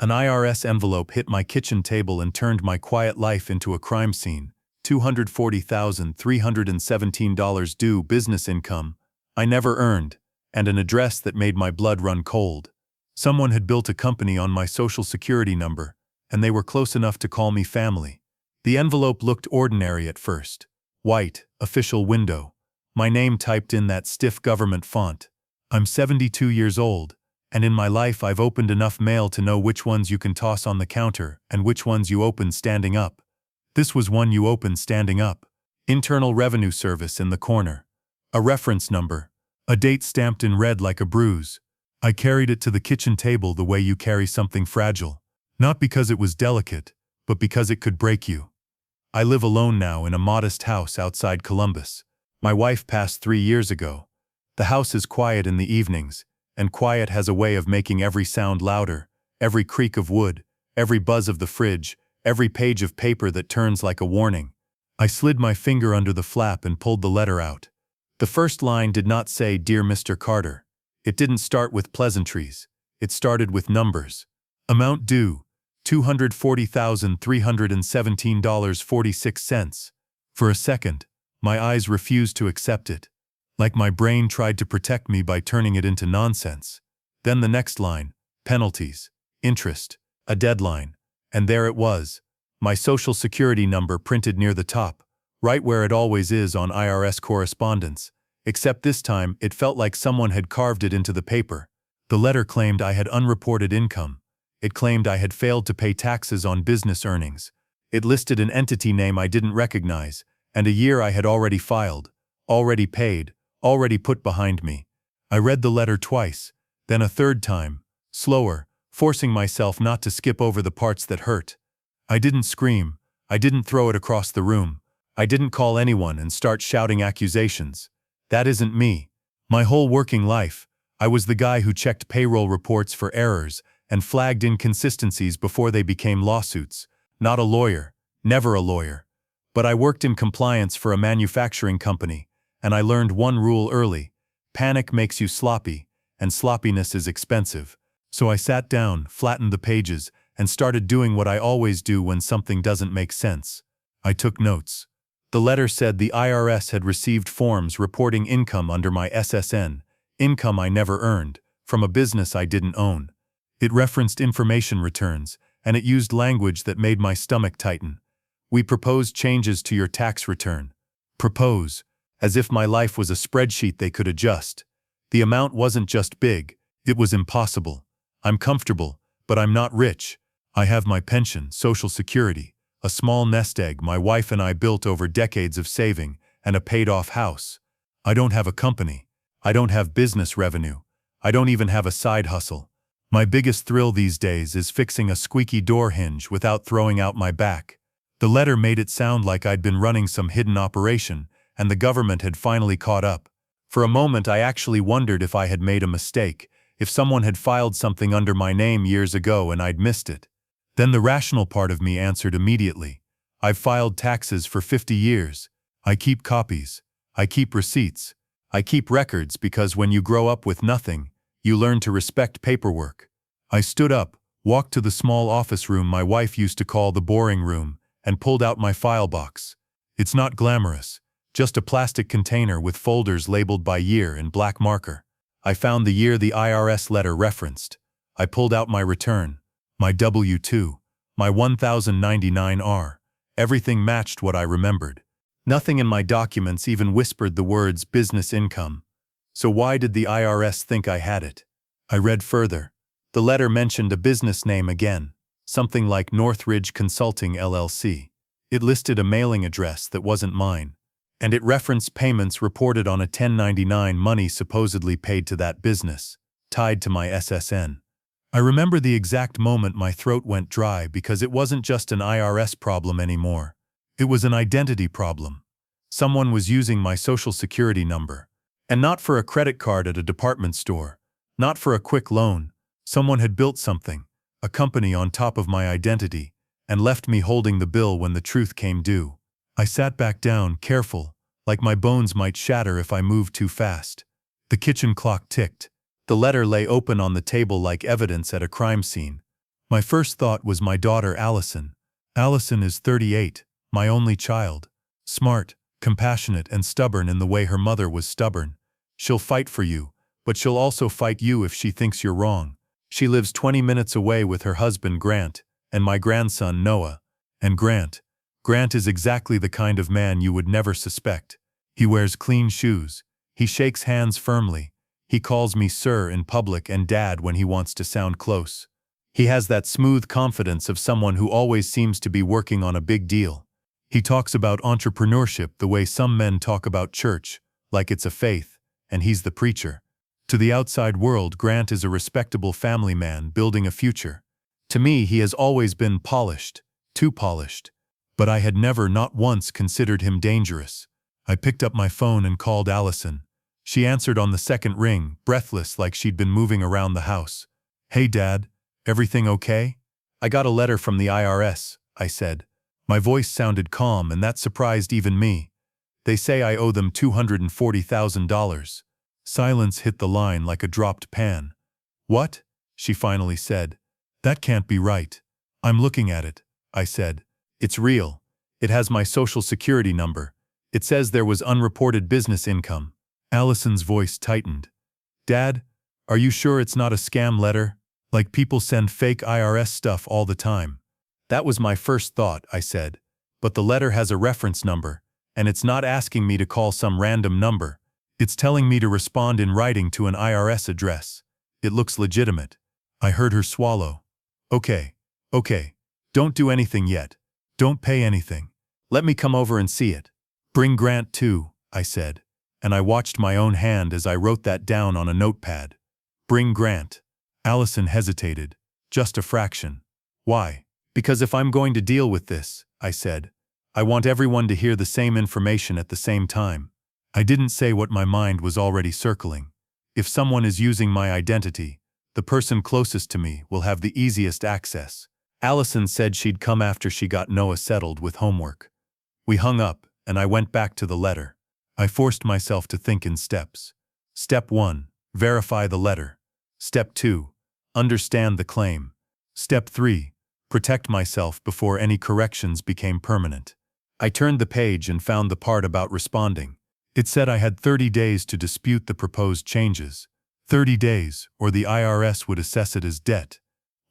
An IRS envelope hit my kitchen table and turned my quiet life into a crime scene. $240,317 due business income I never earned, and an address that made my blood run cold. Someone had built a company on my social security number, and they were close enough to call me family. The envelope looked ordinary at first. White, official window. My name typed in that stiff government font. I'm 72 years old, and in my life I've opened enough mail to know which ones you can toss on the counter and which ones you open standing up. This was one you open standing up. Internal Revenue Service in the corner. A reference number. A date stamped in red like a bruise. I carried it to the kitchen table the way you carry something fragile. Not because it was delicate, but because it could break you. I live alone now in a modest house outside Columbus. My wife passed 3 years ago. The house is quiet in the evenings, and quiet has a way of making every sound louder, every creak of wood, every buzz of the fridge, every page of paper that turns like a warning. I slid my finger under the flap and pulled the letter out. The first line did not say, "Dear Mr. Carter." It didn't start with pleasantries. It started with numbers. Amount due, $240,317.46. For a second, my eyes refused to accept it, like my brain tried to protect me by turning it into nonsense. Then the next line, penalties, interest, a deadline. And there it was, my social security number printed near the top, right where it always is on IRS correspondence, except this time it felt like someone had carved it into the paper. The letter claimed I had unreported income. It claimed I had failed to pay taxes on business earnings. It listed an entity name I didn't recognize, and a year I had already filed, already paid, already put behind me. I read the letter twice, then a third time, slower, forcing myself not to skip over the parts that hurt. I didn't scream. I didn't throw it across the room. I didn't call anyone and start shouting accusations. That isn't me. My whole working life, I was the guy who checked payroll reports for errors and flagged inconsistencies before they became lawsuits. Not a lawyer, never a lawyer. But I worked in compliance for a manufacturing company, and I learned one rule early: panic makes you sloppy, and sloppiness is expensive. So I sat down, flattened the pages, and started doing what I always do when something doesn't make sense. I took notes. The letter said the IRS had received forms reporting income under my SSN, income I never earned, from a business I didn't own. It referenced information returns, and it used language that made my stomach tighten. We proposed changes to your tax return. Propose, as if my life was a spreadsheet they could adjust. The amount wasn't just big, it was impossible. I'm comfortable, but I'm not rich. I have my pension, Social Security, a small nest egg my wife and I built over decades of saving, and a paid-off house. I don't have a company. I don't have business revenue. I don't even have a side hustle. My biggest thrill these days is fixing a squeaky door hinge without throwing out my back. The letter made it sound like I'd been running some hidden operation, and the government had finally caught up. For a moment I actually wondered if I had made a mistake, if someone had filed something under my name years ago and I'd missed it. Then the rational part of me answered immediately. I've filed taxes for 50 years. I keep copies. I keep receipts. I keep records because when you grow up with nothing, you learn to respect paperwork. I stood up, walked to the small office room my wife used to call the boring room, and pulled out my file box. It's not glamorous, just a plastic container with folders labeled by year in black marker. I found the year the IRS letter referenced. I pulled out my return, my W-2, my 1099-R. Everything matched what I remembered. Nothing in my documents even whispered the words business income. So why did the IRS think I had it? I read further. The letter mentioned a business name again, something like Northridge Consulting LLC. It listed a mailing address that wasn't mine, and it referenced payments reported on a 1099, money supposedly paid to that business, tied to my SSN. I remember the exact moment my throat went dry because it wasn't just an IRS problem anymore. It was an identity problem. Someone was using my social security number. And not for a credit card at a department store, not for a quick loan. Someone had built something, a company on top of my identity, and left me holding the bill when the truth came due. I sat back down, careful, like my bones might shatter if I moved too fast. The kitchen clock ticked. The letter lay open on the table like evidence at a crime scene. My first thought was my daughter Allison. Allison is 38, my only child. Smart, compassionate, and stubborn in the way her mother was stubborn. She'll fight for you, but she'll also fight you if she thinks you're wrong. She lives 20 minutes away with her husband Grant, and my grandson Noah. And Grant is exactly the kind of man you would never suspect. He wears clean shoes. He shakes hands firmly. He calls me sir in public and dad when he wants to sound close. He has that smooth confidence of someone who always seems to be working on a big deal. He talks about entrepreneurship the way some men talk about church, like it's a faith, and he's the preacher. To the outside world, Grant is a respectable family man building a future. To me, he has always been polished, too polished. But I had never, not once, considered him dangerous. I picked up my phone and called Allison. She answered on the second ring, breathless like she'd been moving around the house. "Hey, Dad, everything okay?" "I got a letter from the IRS," I said. My voice sounded calm, and that surprised even me. "They say I owe them $240,000. Silence hit the line like a dropped pan. "What?" she finally said. "That can't be right." "I'm looking at it," I said. "It's real. It has my social security number. It says there was unreported business income." Allison's voice tightened. "Dad, are you sure it's not a scam letter? Like people send fake IRS stuff all the time." "That was my first thought," I said. "But the letter has a reference number, and it's not asking me to call some random number. It's telling me to respond in writing to an IRS address. It looks legitimate." I heard her swallow. Okay. Don't do anything yet. Don't pay anything. Let me come over and see it." "Bring Grant too," I said, and I watched my own hand as I wrote that down on a notepad. "Bring Grant." Allison hesitated. "Just a fraction." "Why?" "Because if I'm going to deal with this," I said, "I want everyone to hear the same information at the same time." I didn't say what my mind was already circling. If someone is using my identity, the person closest to me will have the easiest access. Allison said she'd come after she got Noah settled with homework. We hung up, and I went back to the letter. I forced myself to think in steps. Step 1, verify the letter. Step 2, understand the claim. Step 3, protect myself before any corrections became permanent. I turned the page and found the part about responding. It said I had 30 days to dispute the proposed changes. 30 days, or the IRS would assess it as debt.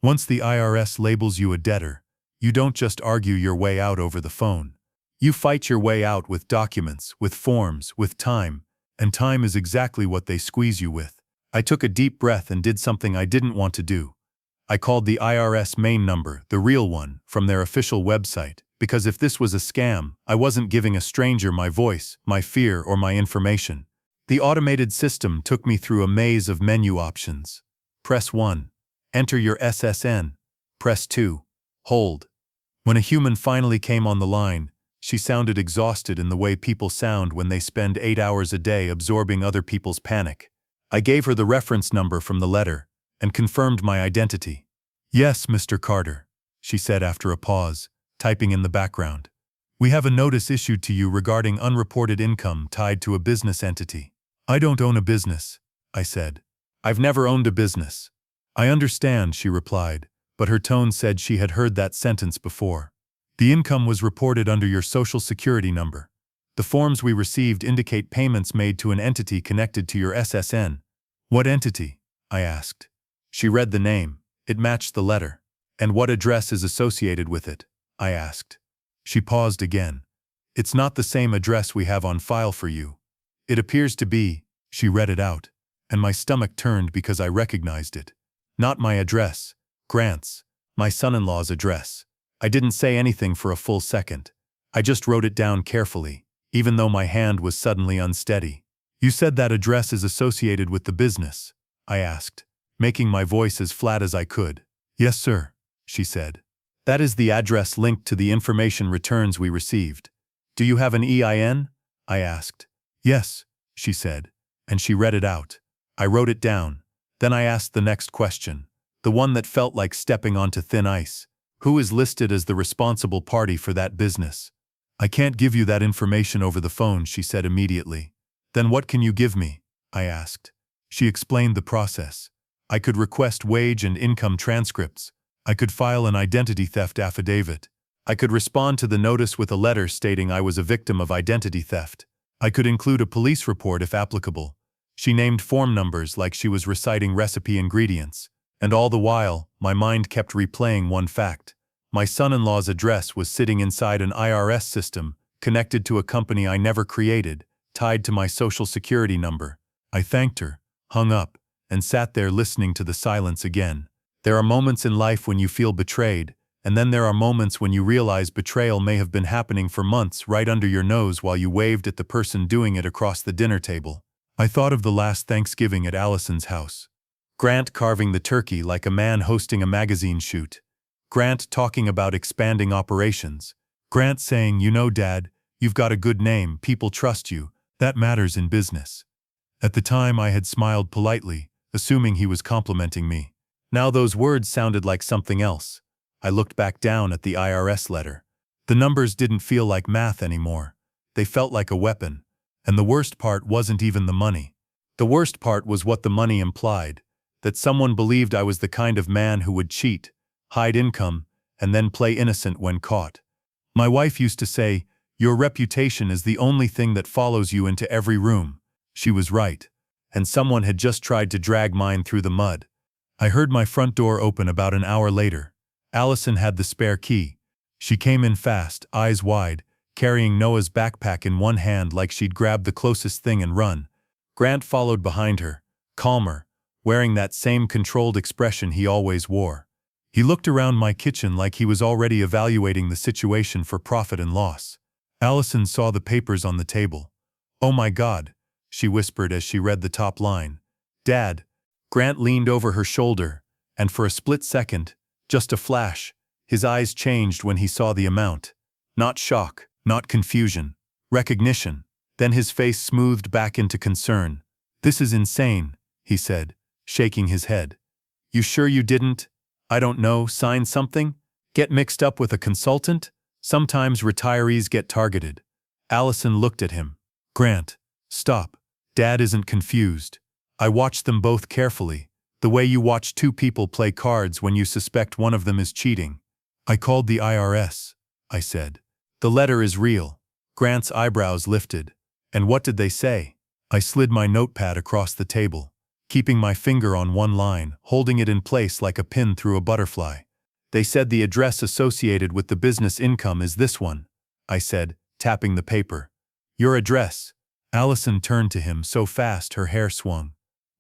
Once the IRS labels you a debtor, you don't just argue your way out over the phone. You fight your way out with documents, with forms, with time, and time is exactly what they squeeze you with. I took a deep breath and did something I didn't want to do. I called the IRS main number, the real one, from their official website, because if this was a scam, I wasn't giving a stranger my voice, my fear, or my information. The automated system took me through a maze of menu options. Press 1. Enter your SSN. Press 2. Hold. When a human finally came on the line, she sounded exhausted in the way people sound when they spend 8 hours a day absorbing other people's panic. I gave her the reference number from the letter and confirmed my identity. "Yes, Mr. Carter," she said after a pause, typing in the background. "We have a notice issued to you regarding unreported income tied to a business entity." "I don't own a business," I said. "I've never owned a business." "I understand," she replied, but her tone said she had heard that sentence before. "The income was reported under your social security number. The forms we received indicate payments made to an entity connected to your SSN." "What entity?" I asked. She read the name. It matched the letter. "And what address is associated with it?" I asked. She paused again. "It's not the same address we have on file for you." "It appears to be," she read it out, and my stomach turned because I recognized it. "Not my address, Grant's, my son-in-law's address." I didn't say anything for a full second. I just wrote it down carefully, even though my hand was suddenly unsteady. "You said that address is associated with the business?" I asked, making my voice as flat as I could. "Yes, sir," she said. "That is the address linked to the information returns we received. Do you have an EIN?" I asked. "Yes," she said, and she read it out. I wrote it down. Then I asked the next question, the one that felt like stepping onto thin ice. "Who is listed as the responsible party for that business?" "I can't give you that information over the phone," she said immediately. "Then what can you give me?" I asked. She explained the process. I could request wage and income transcripts. I could file an identity theft affidavit. I could respond to the notice with a letter stating I was a victim of identity theft. I could include a police report if applicable. She named form numbers like she was reciting recipe ingredients. And all the while, my mind kept replaying one fact. My son-in-law's address was sitting inside an IRS system, connected to a company I never created, tied to my social security number. I thanked her, hung up, and sat there listening to the silence again. There are moments in life when you feel betrayed, and then there are moments when you realize betrayal may have been happening for months right under your nose while you waved at the person doing it across the dinner table. I thought of the last Thanksgiving at Allison's house. Grant carving the turkey like a man hosting a magazine shoot. Grant talking about expanding operations. Grant saying, "You know, Dad, you've got a good name, people trust you, that matters in business." At the time I had smiled politely, assuming he was complimenting me. Now those words sounded like something else. I looked back down at the IRS letter. The numbers didn't feel like math anymore. They felt like a weapon. And the worst part wasn't even the money. The worst part was what the money implied, that someone believed I was the kind of man who would cheat, hide income, and then play innocent when caught. My wife used to say, "Your reputation is the only thing that follows you into every room." She was right. And someone had just tried to drag mine through the mud. I heard my front door open about an hour later. Allison had the spare key. She came in fast, eyes wide, carrying Noah's backpack in one hand like she'd grab the closest thing and run. Grant followed behind her, calmer, wearing that same controlled expression he always wore. He looked around my kitchen like he was already evaluating the situation for profit and loss. Allison saw the papers on the table. "Oh my God," she whispered as she read the top line. "Dad." Grant leaned over her shoulder, and for a split second, just a flash, his eyes changed when he saw the amount. Not shock, not confusion, recognition. Then his face smoothed back into concern. "This is insane," he said, shaking his head. "You sure you didn't, I don't know, sign something? Get mixed up with a consultant? Sometimes retirees get targeted." Allison looked at him. "Grant, stop. Dad isn't confused. I watched them both carefully, the way you watch two people play cards when you suspect one of them is cheating. I called the IRS," I said. "The letter is real." Grant's eyebrows lifted. "And what did they say?" I slid my notepad across the table, keeping my finger on one line, holding it in place like a pin through a butterfly. "They said the address associated with the business income is this one," I said, tapping the paper. "Your address." Allison turned to him so fast her hair swung.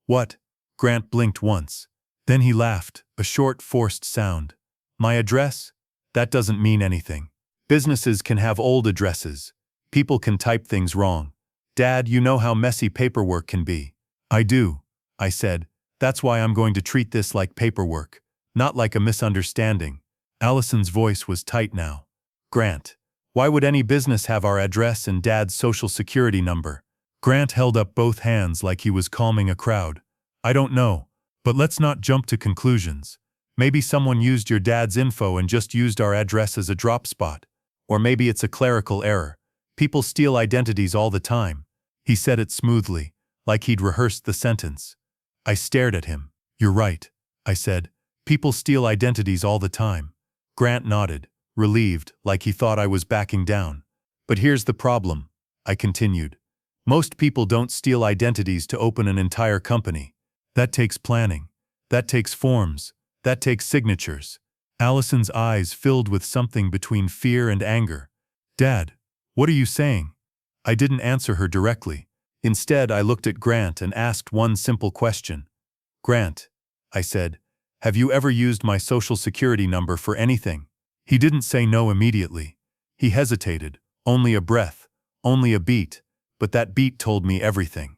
"What?" Grant blinked once. Then he laughed, a short, forced sound. "My address? That doesn't mean anything. Businesses can have old addresses. People can type things wrong. Dad, you know how messy paperwork can be." "I do," I said. "That's why I'm going to treat this like paperwork, not like a misunderstanding." Allison's voice was tight now. "Grant, why would any business have our address and Dad's social security number?" Grant held up both hands like he was calming a crowd. "I don't know, but let's not jump to conclusions. Maybe someone used your dad's info and just used our address as a drop spot. Or maybe it's a clerical error. People steal identities all the time." He said it smoothly, like he'd rehearsed the sentence. I stared at him. "You're right," I said. "People steal identities all the time." Grant nodded, relieved, like he thought I was backing down. "But here's the problem," I continued. "Most people don't steal identities to open an entire company. That takes planning. That takes forms. That takes signatures." Allison's eyes filled with something between fear and anger. "Dad, what are you saying?" I didn't answer her directly. Instead, I looked at Grant and asked one simple question. "Grant," I said, "have you ever used my social security number for anything?" He didn't say no immediately. He hesitated, only a breath, only a beat, but that beat told me everything.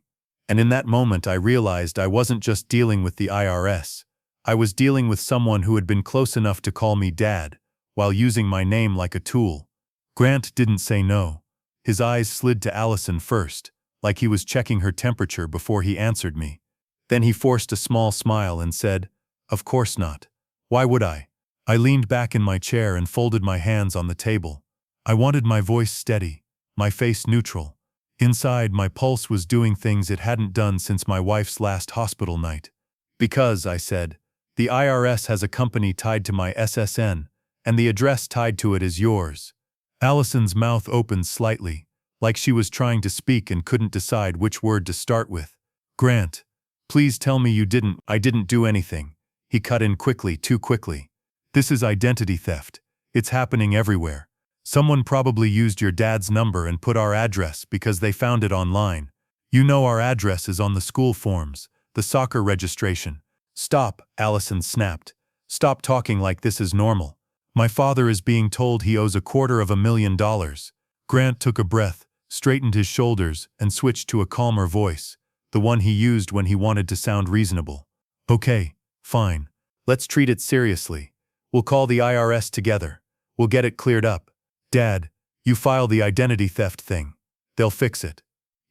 And in that moment I realized I wasn't just dealing with the IRS. I was dealing with someone who had been close enough to call me Dad, while using my name like a tool. Grant didn't say no. His eyes slid to Allison first, like he was checking her temperature before he answered me. Then he forced a small smile and said, "Of course not. Why would I?" I leaned back in my chair and folded my hands on the table. I wanted my voice steady, my face neutral. Inside, my pulse was doing things it hadn't done since my wife's last hospital night. "Because," I said, The IRS has a company tied to my SSN, and the address tied to it is yours. Allison's mouth opened slightly, like she was trying to speak and couldn't decide which word to start with. Grant, please tell me you didn't. I didn't do anything. He cut in quickly, too quickly. This is identity theft. It's happening everywhere. Someone probably used your dad's number and put our address because they found it online. You know our address is on the school forms, the soccer registration. Stop, Allison snapped. Stop talking like this is normal. My father is being told he owes $250,000. Grant took a breath, straightened his shoulders, and switched to a calmer voice, the one he used when he wanted to sound reasonable. Okay, fine. Let's treat it seriously. We'll call the IRS together. We'll get it cleared up. Dad, you file the identity theft thing. They'll fix it.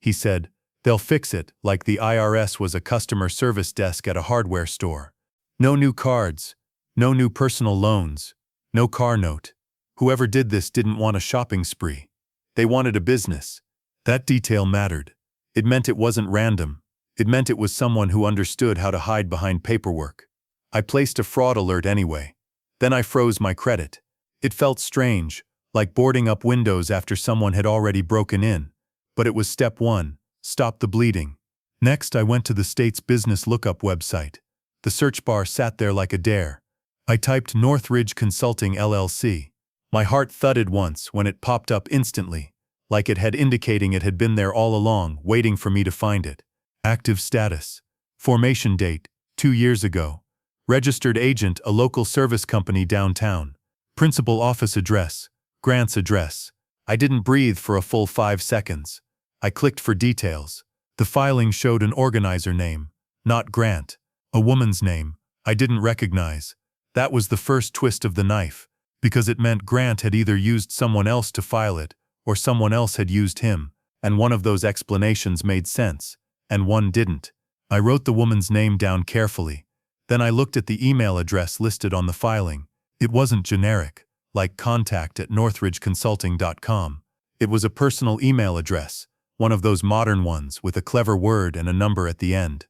He said. They'll fix it, like the IRS was a customer service desk at a hardware store. No new cards. No new personal loans. No car note. Whoever did this didn't want a shopping spree. They wanted a business. That detail mattered. It meant it wasn't random. It meant it was someone who understood how to hide behind paperwork. I placed a fraud alert anyway. Then I froze my credit. It felt strange, like boarding up windows after someone had already broken in. But it was step one. Stop the bleeding. Next, I went to the state's business lookup website. The search bar sat there like a dare. I typed Northridge Consulting LLC. My heart thudded once when it popped up instantly, like it had indicating it had been there all along, waiting for me to find it. Active status. Formation date, 2 years ago. Registered agent, a local service company downtown. Principal office address, Grant's address. I didn't breathe for a full 5 seconds. I clicked for details. The filing showed an organizer name, not Grant. A woman's name, I didn't recognize. That was the first twist of the knife, because it meant Grant had either used someone else to file it, or someone else had used him, and one of those explanations made sense, and one didn't. I wrote the woman's name down carefully. Then I looked at the email address listed on the filing. It wasn't generic, like contact@northridgeconsulting.com. It was a personal email address, one of those modern ones with a clever word and a number at the end.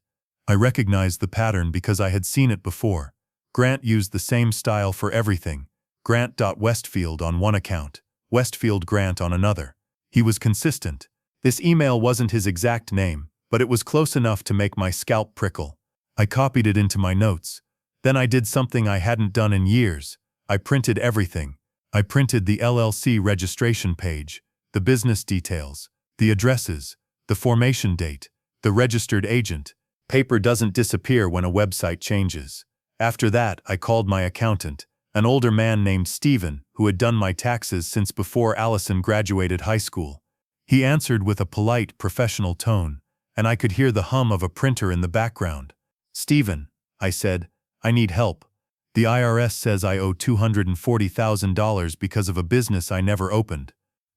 I recognized the pattern because I had seen it before. Grant used the same style for everything. Grant.Westfield on one account, Westfield Grant on another. He was consistent. This email wasn't his exact name, but it was close enough to make my scalp prickle. I copied it into my notes. Then I did something I hadn't done in years. I printed everything. I printed the LLC registration page, the business details, the addresses, the formation date, the registered agent. Paper doesn't disappear when a website changes. After that, I called my accountant, an older man named Stephen, who had done my taxes since before Allison graduated high school. He answered with a polite, professional tone, and I could hear the hum of a printer in the background. Stephen, I said, I need help. The IRS says I owe $240,000 because of a business I never opened.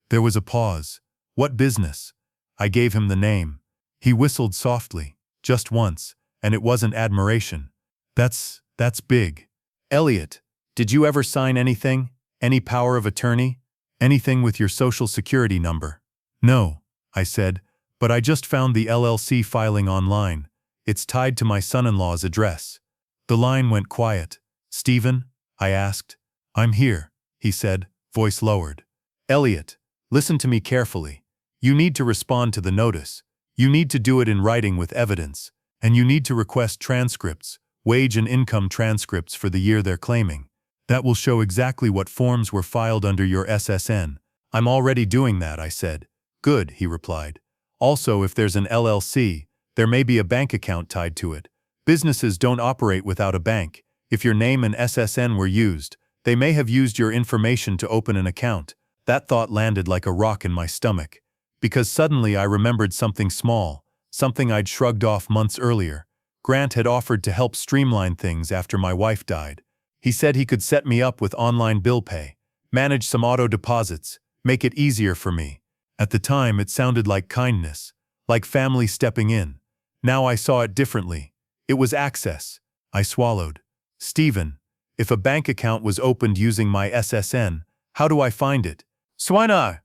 There was a pause. What business? I gave him the name. He whistled softly, just once, and it wasn't admiration. That's big. Elliot, did you ever sign anything? Any power of attorney? Anything with your social security number? No, I said, but I just found the LLC filing online. It's tied to my son-in-law's address. The line went quiet. Stephen? I asked. I'm here, he said, voice lowered. Elliot, listen to me carefully. You need to respond to the notice. You need to do it in writing with evidence. And you need to request transcripts, wage and income transcripts for the year they're claiming. That will show exactly what forms were filed under your SSN. I'm already doing that, I said. Good, he replied. Also, if there's an LLC, there may be a bank account tied to it. Businesses don't operate without a bank. If your name and SSN were used, they may have used your information to open an account. That thought landed like a rock in my stomach. Because suddenly I remembered something small, something I'd shrugged off months earlier. Grant had offered to help streamline things after my wife died. He said he could set me up with online bill pay, manage some auto deposits, make it easier for me. At the time, it sounded like kindness, like family stepping in. Now I saw it differently. It was access. I swallowed. Stephen, if a bank account was opened using my SSN, how do I find it? Swina!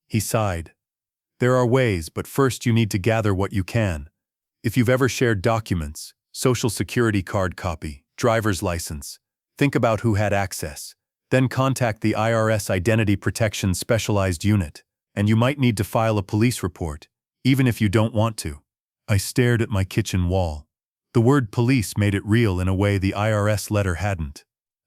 He sighed. There are ways, but first you need to gather what you can. If you've ever shared documents, social security card copy, driver's license. Think about who had access. Then contact the IRS Identity Protection Specialized Unit, and you might need to file a police report, even if you don't want to. I stared at my kitchen wall. The word police made it real in a way the IRS letter hadn't.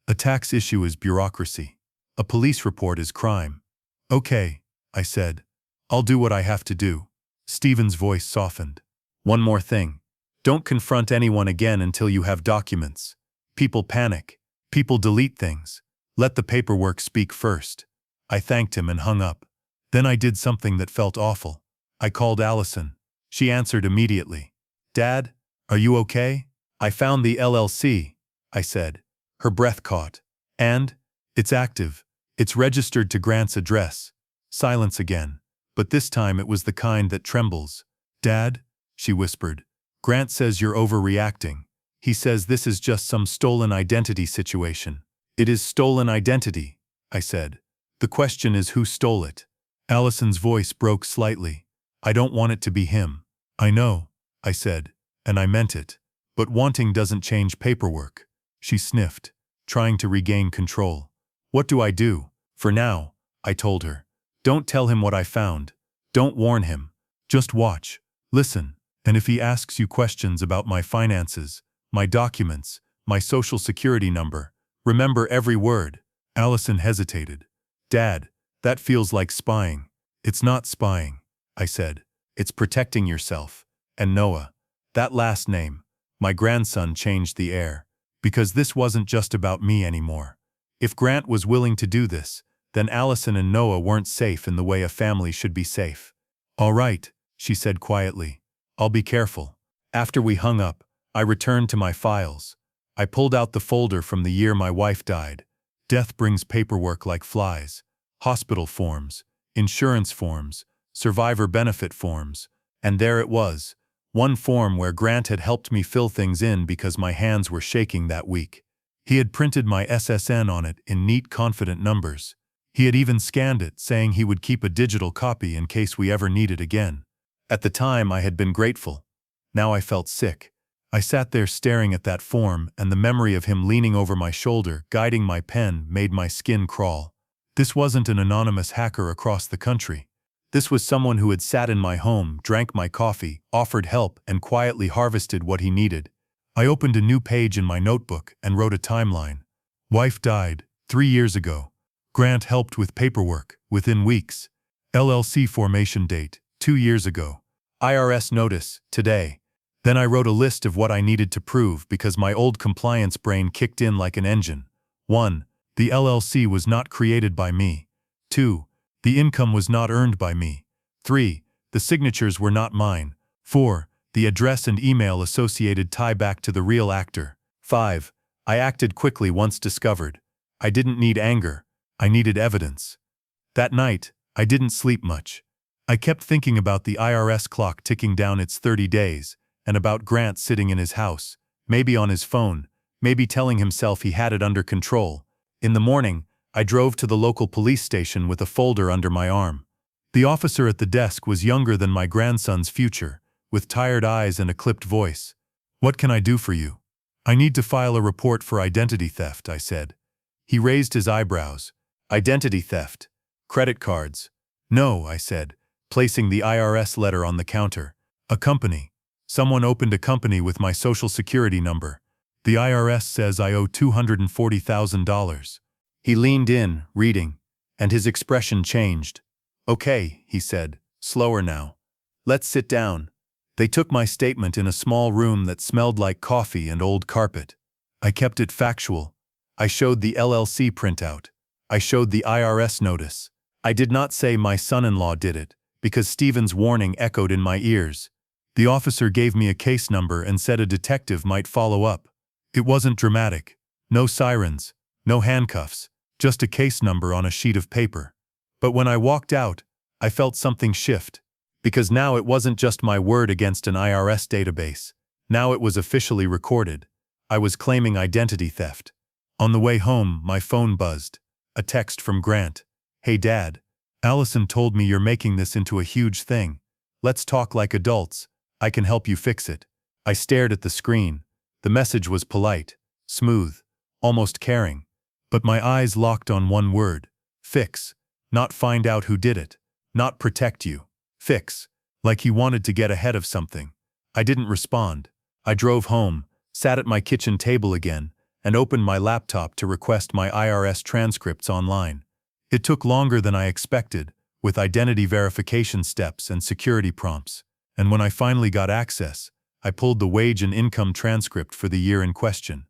A tax issue is bureaucracy. A police report is crime. Okay, I said. I'll do what I have to do. Stephen's voice softened. One more thing. Don't confront anyone again until you have documents. People panic. People delete things. Let the paperwork speak first. I thanked him and hung up. Then I did something that felt awful. I called Allison. She answered immediately. Dad, are you okay? I found the LLC, I said. Her breath caught. And? It's active. It's registered to Grant's address. Silence again. But this time it was the kind that trembles. Dad, she whispered. Grant says you're overreacting. He says this is just some stolen identity situation. It is stolen identity, I said. The question is who stole it. Allison's voice broke slightly. I don't want it to be him. I know, I said, and I meant it. But wanting doesn't change paperwork. She sniffed, trying to regain control. What do I do? For now, I told her. Don't tell him what I found. Don't warn him. Just watch. Listen. And if he asks you questions about my finances, my documents, my social security number, remember every word. Allison hesitated. Dad, that feels like spying. It's not spying, I said. It's protecting yourself. And Noah. That last name. My grandson changed the air. Because this wasn't just about me anymore. If Grant was willing to do this, then Allison and Noah weren't safe in the way a family should be safe. All right, she said quietly. I'll be careful. After we hung up, I returned to my files. I pulled out the folder from the year my wife died. Death brings paperwork like flies. Hospital forms, insurance forms, survivor benefit forms, and there it was. One form where Grant had helped me fill things in because my hands were shaking that week. He had printed my SSN on it in neat, confident numbers. He had even scanned it, saying he would keep a digital copy in case we ever need it again. At the time, I had been grateful. Now I felt sick. I sat there staring at that form, and the memory of him leaning over my shoulder, guiding my pen, made my skin crawl. This wasn't an anonymous hacker across the country. This was someone who had sat in my home, drank my coffee, offered help, and quietly harvested what he needed. I opened a new page in my notebook and wrote a timeline. Wife died 3 years ago. Grant helped with paperwork within weeks. LLC formation date 2 years ago. IRS notice today. Then I wrote a list of what I needed to prove because my old compliance brain kicked in like an engine. 1. The LLC was not created by me. 2. The income was not earned by me. 3. The signatures were not mine. 4. The address and email associated tie back to the real actor. 5. I acted quickly once discovered. I didn't need anger. I needed evidence. That night, I didn't sleep much. I kept thinking about the IRS clock ticking down its 30 days, and about Grant sitting in his house, maybe on his phone, maybe telling himself he had it under control. In the morning, I drove to the local police station with a folder under my arm. The officer at the desk was younger than my grandson's future, with tired eyes and a clipped voice. What can I do for you? I need to file a report for identity theft, I said. He raised his eyebrows. Identity theft. Credit cards. No, I said, placing the IRS letter on the counter. A company. Someone opened a company with my social security number. The IRS says I owe $240,000. He leaned in, reading, and his expression changed. Okay, he said, slower now. Let's sit down. They took my statement in a small room that smelled like coffee and old carpet. I kept it factual. I showed the LLC printout. I showed the IRS notice. I did not say my son-in-law did it, because Stephen's warning echoed in my ears. The officer gave me a case number and said a detective might follow up. It wasn't dramatic. No sirens, no handcuffs, just a case number on a sheet of paper. But when I walked out, I felt something shift. Because now it wasn't just my word against an IRS database. Now it was officially recorded. I was claiming identity theft. On the way home, my phone buzzed. A text from Grant. Hey Dad, Allison told me you're making this into a huge thing. Let's talk like adults. I can help you fix it. I stared at the screen. The message was polite, smooth, almost caring. But my eyes locked on one word: fix. Not find out who did it. Not protect you. Fix. Like he wanted to get ahead of something. I didn't respond. I drove home, sat at my kitchen table again, and opened my laptop to request my IRS transcripts online. It took longer than I expected, with identity verification steps and security prompts. And when I finally got access, I pulled the wage and income transcript for the year in question.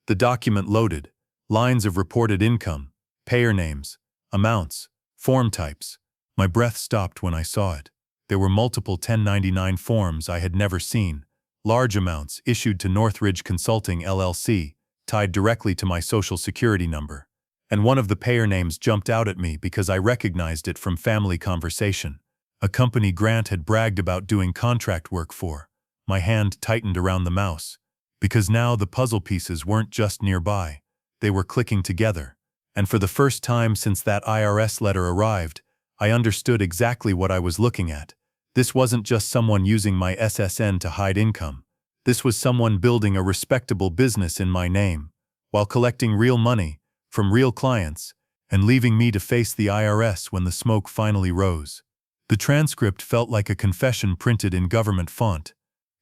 The document loaded: lines of reported income, payer names, amounts, form types. My breath stopped when I saw it. There were multiple 1099 forms I had never seen, large amounts issued to Northridge Consulting LLC, tied directly to my Social Security number. And one of the payer names jumped out at me because I recognized it from family conversation. A company Grant had bragged about doing contract work for. My hand tightened around the mouse, because now the puzzle pieces weren't just nearby. They were clicking together. And for the first time since that IRS letter arrived, I understood exactly what I was looking at. This wasn't just someone using my SSN to hide income. This was someone building a respectable business in my name, while collecting real money from real clients and leaving me to face the IRS when the smoke finally rose. The transcript felt like a confession printed in government font.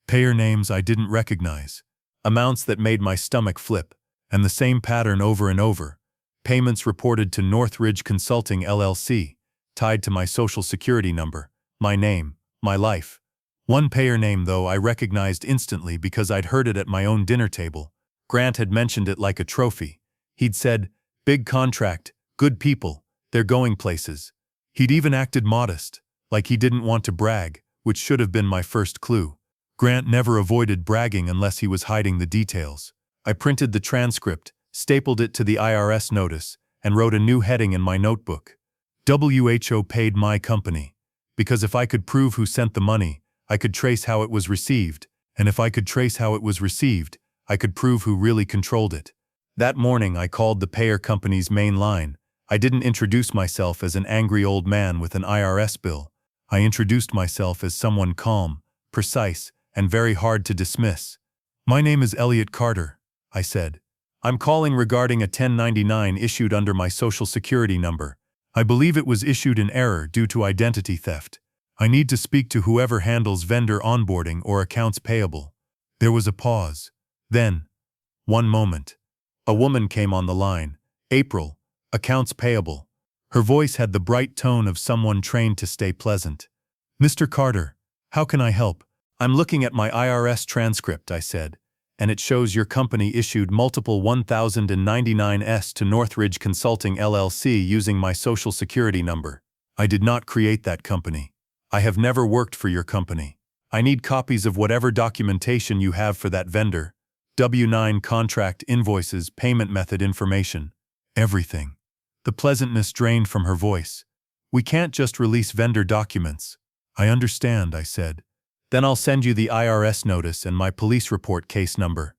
Payer names I didn't recognize, amounts that made my stomach flip, and the same pattern over and over. Payments reported to Northridge Consulting LLC, tied to my Social Security number, my name, my life. One payer name, though, I recognized instantly because I'd heard it at my own dinner table. Grant had mentioned it like a trophy. He'd said, "Big contract, good people, they're going places." He'd even acted modest, like he didn't want to brag, which should have been my first clue. Grant never avoided bragging unless he was hiding the details. I printed the transcript, stapled it to the IRS notice, and wrote a new heading in my notebook. WHO paid my company. Because if I could prove who sent the money, I could trace how it was received, and if I could trace how it was received, I could prove who really controlled it. That morning I called the payer company's main line. I didn't introduce myself as an angry old man with an IRS bill. I introduced myself as someone calm, precise, and very hard to dismiss. "My name is Elliot Carter," I said. "I'm calling regarding a 1099 issued under my Social Security number. I believe it was issued in error due to identity theft. I need to speak to whoever handles vendor onboarding or accounts payable." There was a pause. Then, one moment. A woman came on the line. "April, accounts payable." Her voice had the bright tone of someone trained to stay pleasant. "Mr. Carter, how can I help?" "I'm looking at my IRS transcript," I said, "and it shows your company issued multiple 1099s to Northridge Consulting LLC using my Social Security number. I did not create that company. I have never worked for your company. I need copies of whatever documentation you have for that vendor. W-9 contract, invoices, payment method information. Everything." The pleasantness drained from her voice. "We can't just release vendor documents." "I understand," I said. "Then I'll send you the IRS notice and my police report case number.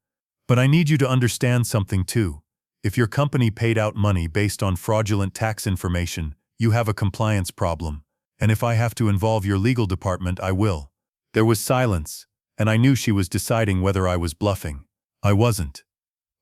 But I need you to understand something too. If your company paid out money based on fraudulent tax information, you have a compliance problem. And if I have to involve your legal department, I will." There was silence, and I knew she was deciding whether I was bluffing. I wasn't.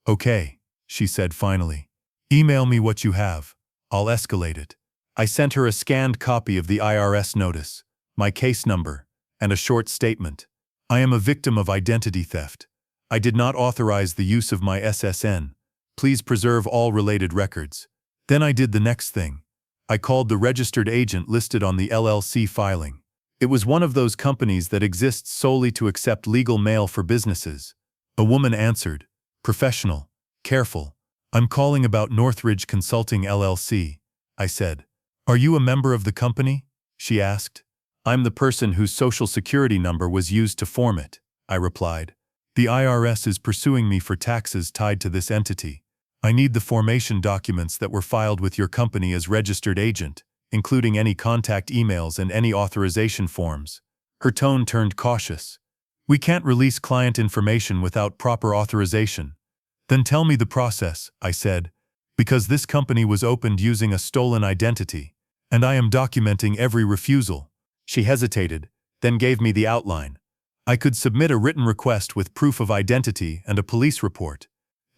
"Okay," she said finally. "Email me what you have. I'll escalate it." I sent her a scanned copy of the IRS notice, my case number, and a short statement. "I am a victim of identity theft. I did not authorize the use of my SSN. Please preserve all related records." Then I did the next thing. I called the registered agent listed on the LLC filing. It was one of those companies that exists solely to accept legal mail for businesses. A woman answered, professional, careful. "I'm calling about Northridge Consulting LLC," I said. "Are you a member of the company?" she asked. "I'm the person whose Social Security number was used to form it," I replied. "The IRS is pursuing me for taxes tied to this entity. I need the formation documents that were filed with your company as registered agent, including any contact emails and any authorization forms." Her tone turned cautious. "We can't release client information without proper authorization." "Then tell me the process," I said, "because this company was opened using a stolen identity, and I am documenting every refusal." She hesitated, then gave me the outline. I could submit a written request with proof of identity and a police report.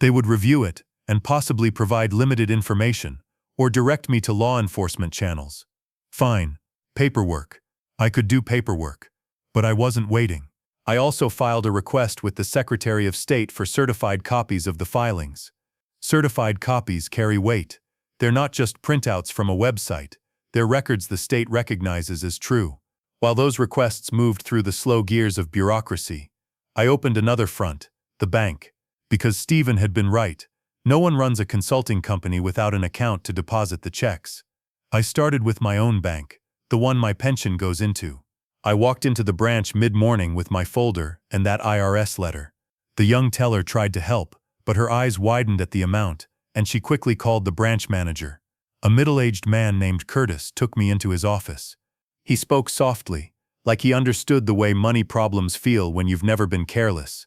They would review it and possibly provide limited information or direct me to law enforcement channels. Fine. Paperwork. I could do paperwork. But I wasn't waiting. I also filed a request with the Secretary of State for certified copies of the filings. Certified copies carry weight. They're not just printouts from a website. They're records the state recognizes as true. While those requests moved through the slow gears of bureaucracy, I opened another front, the bank. Because Stephen had been right. No one runs a consulting company without an account to deposit the checks. I started with my own bank, the one my pension goes into. I walked into the branch mid-morning with my folder and that IRS letter. The young teller tried to help, but her eyes widened at the amount, and she quickly called the branch manager. A middle-aged man named Curtis took me into his office. He spoke softly, like he understood the way money problems feel when you've never been careless.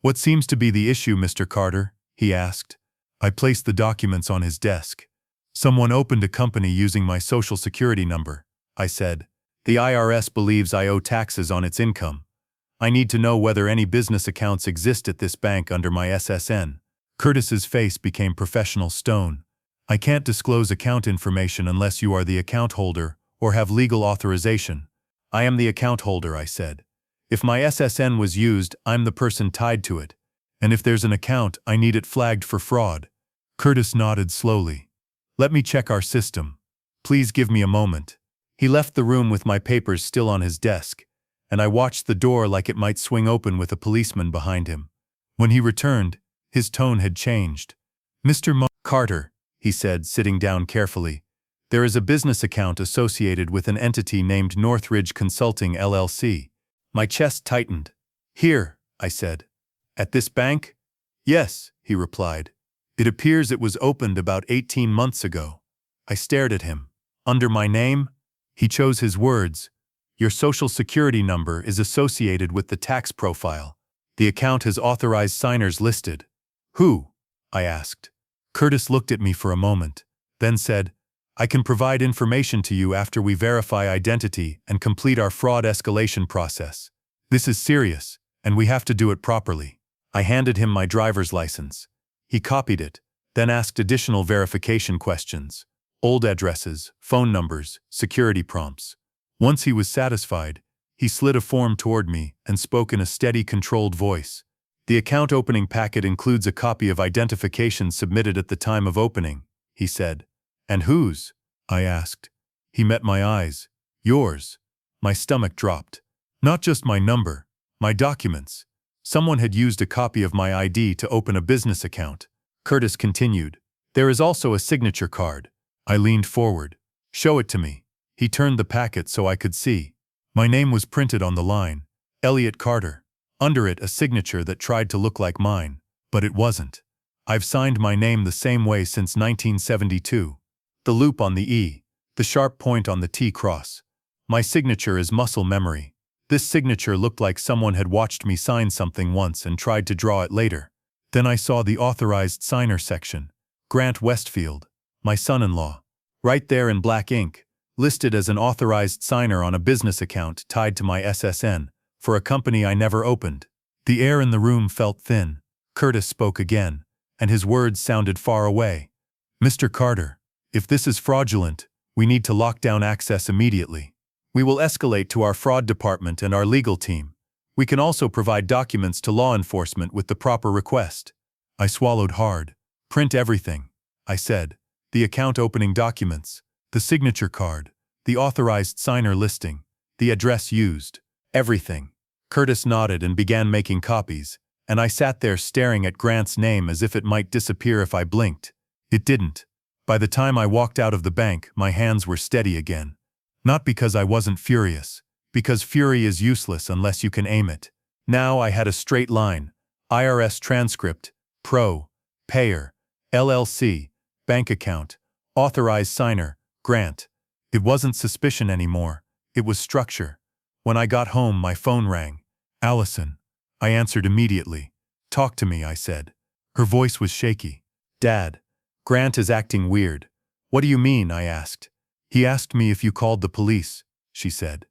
"What seems to be the issue, Mr. Carter?" he asked. I placed the documents on his desk. "Someone opened a company using my social security number," I said. "The IRS believes I owe taxes on its income. I need to know whether any business accounts exist at this bank under my SSN. Curtis's face became professional stone. "I can't disclose account information unless you are the account holder or have legal authorization." "I am the account holder," I said. "If my SSN was used, I'm the person tied to it. And if there's an account, I need it flagged for fraud." Curtis nodded slowly. "Let me check our system. Please give me a moment." He left the room with my papers still on his desk, and I watched the door like it might swing open with a policeman behind him. When he returned, his tone had changed. "Mr. Carter," he said, sitting down carefully, "there is a business account associated with an entity named Northridge Consulting LLC. My chest tightened. "Here," I said. "At this bank?" "Yes," he replied. "It appears it was opened about 18 months ago." I stared at him. "Under my name?" He chose his words. "Your social security number is associated with the tax profile. The account has authorized signers listed." "Who?" I asked. Curtis looked at me for a moment, then said, "I can provide information to you after we verify identity and complete our fraud escalation process. This is serious, and we have to do it properly." I handed him my driver's license. He copied it, then asked additional verification questions. Old addresses, phone numbers, security prompts. Once he was satisfied, he slid a form toward me and spoke in a steady, controlled voice. "The account opening packet includes a copy of identification submitted at the time of opening," he said. "And whose?" I asked. He met my eyes. "Yours." My stomach dropped. Not just my number, my documents. Someone had used a copy of my ID to open a business account. Curtis continued. "There is also a signature card." I leaned forward. "Show it to me." He turned the packet so I could see. My name was printed on the line, Elliot Carter. Under it a signature that tried to look like mine, but it wasn't. I've signed my name the same way since 1972. The loop on the E, the sharp point on the T cross. My signature is muscle memory. This signature looked like someone had watched me sign something once and tried to draw it later. Then I saw the authorized signer section. Grant Westfield, my son-in-law. Right there in black ink, listed as an authorized signer on a business account tied to my SSN, for a company I never opened. The air in the room felt thin. Curtis spoke again, and his words sounded far away. "Mr. Carter, if this is fraudulent, we need to lock down access immediately. We will escalate to our fraud department and our legal team. We can also provide documents to law enforcement with the proper request." I swallowed hard. "Print everything," I said. "The account opening documents, the signature card, the authorized signer listing, the address used. Everything." Curtis nodded and began making copies, and I sat there staring at Grant's name as if it might disappear if I blinked. It didn't. By the time I walked out of the bank, my hands were steady again. Not because I wasn't furious, because fury is useless unless you can aim it. Now I had a straight line. IRS transcript, pro, payer, LLC, bank account, authorized signer, Grant. It wasn't suspicion anymore. It was structure. When I got home, my phone rang. "Allison." I answered immediately. "Talk to me," I said. Her voice was shaky. "Dad, Grant is acting weird." "What do you mean?" I asked. "He asked me if you called the police," she said.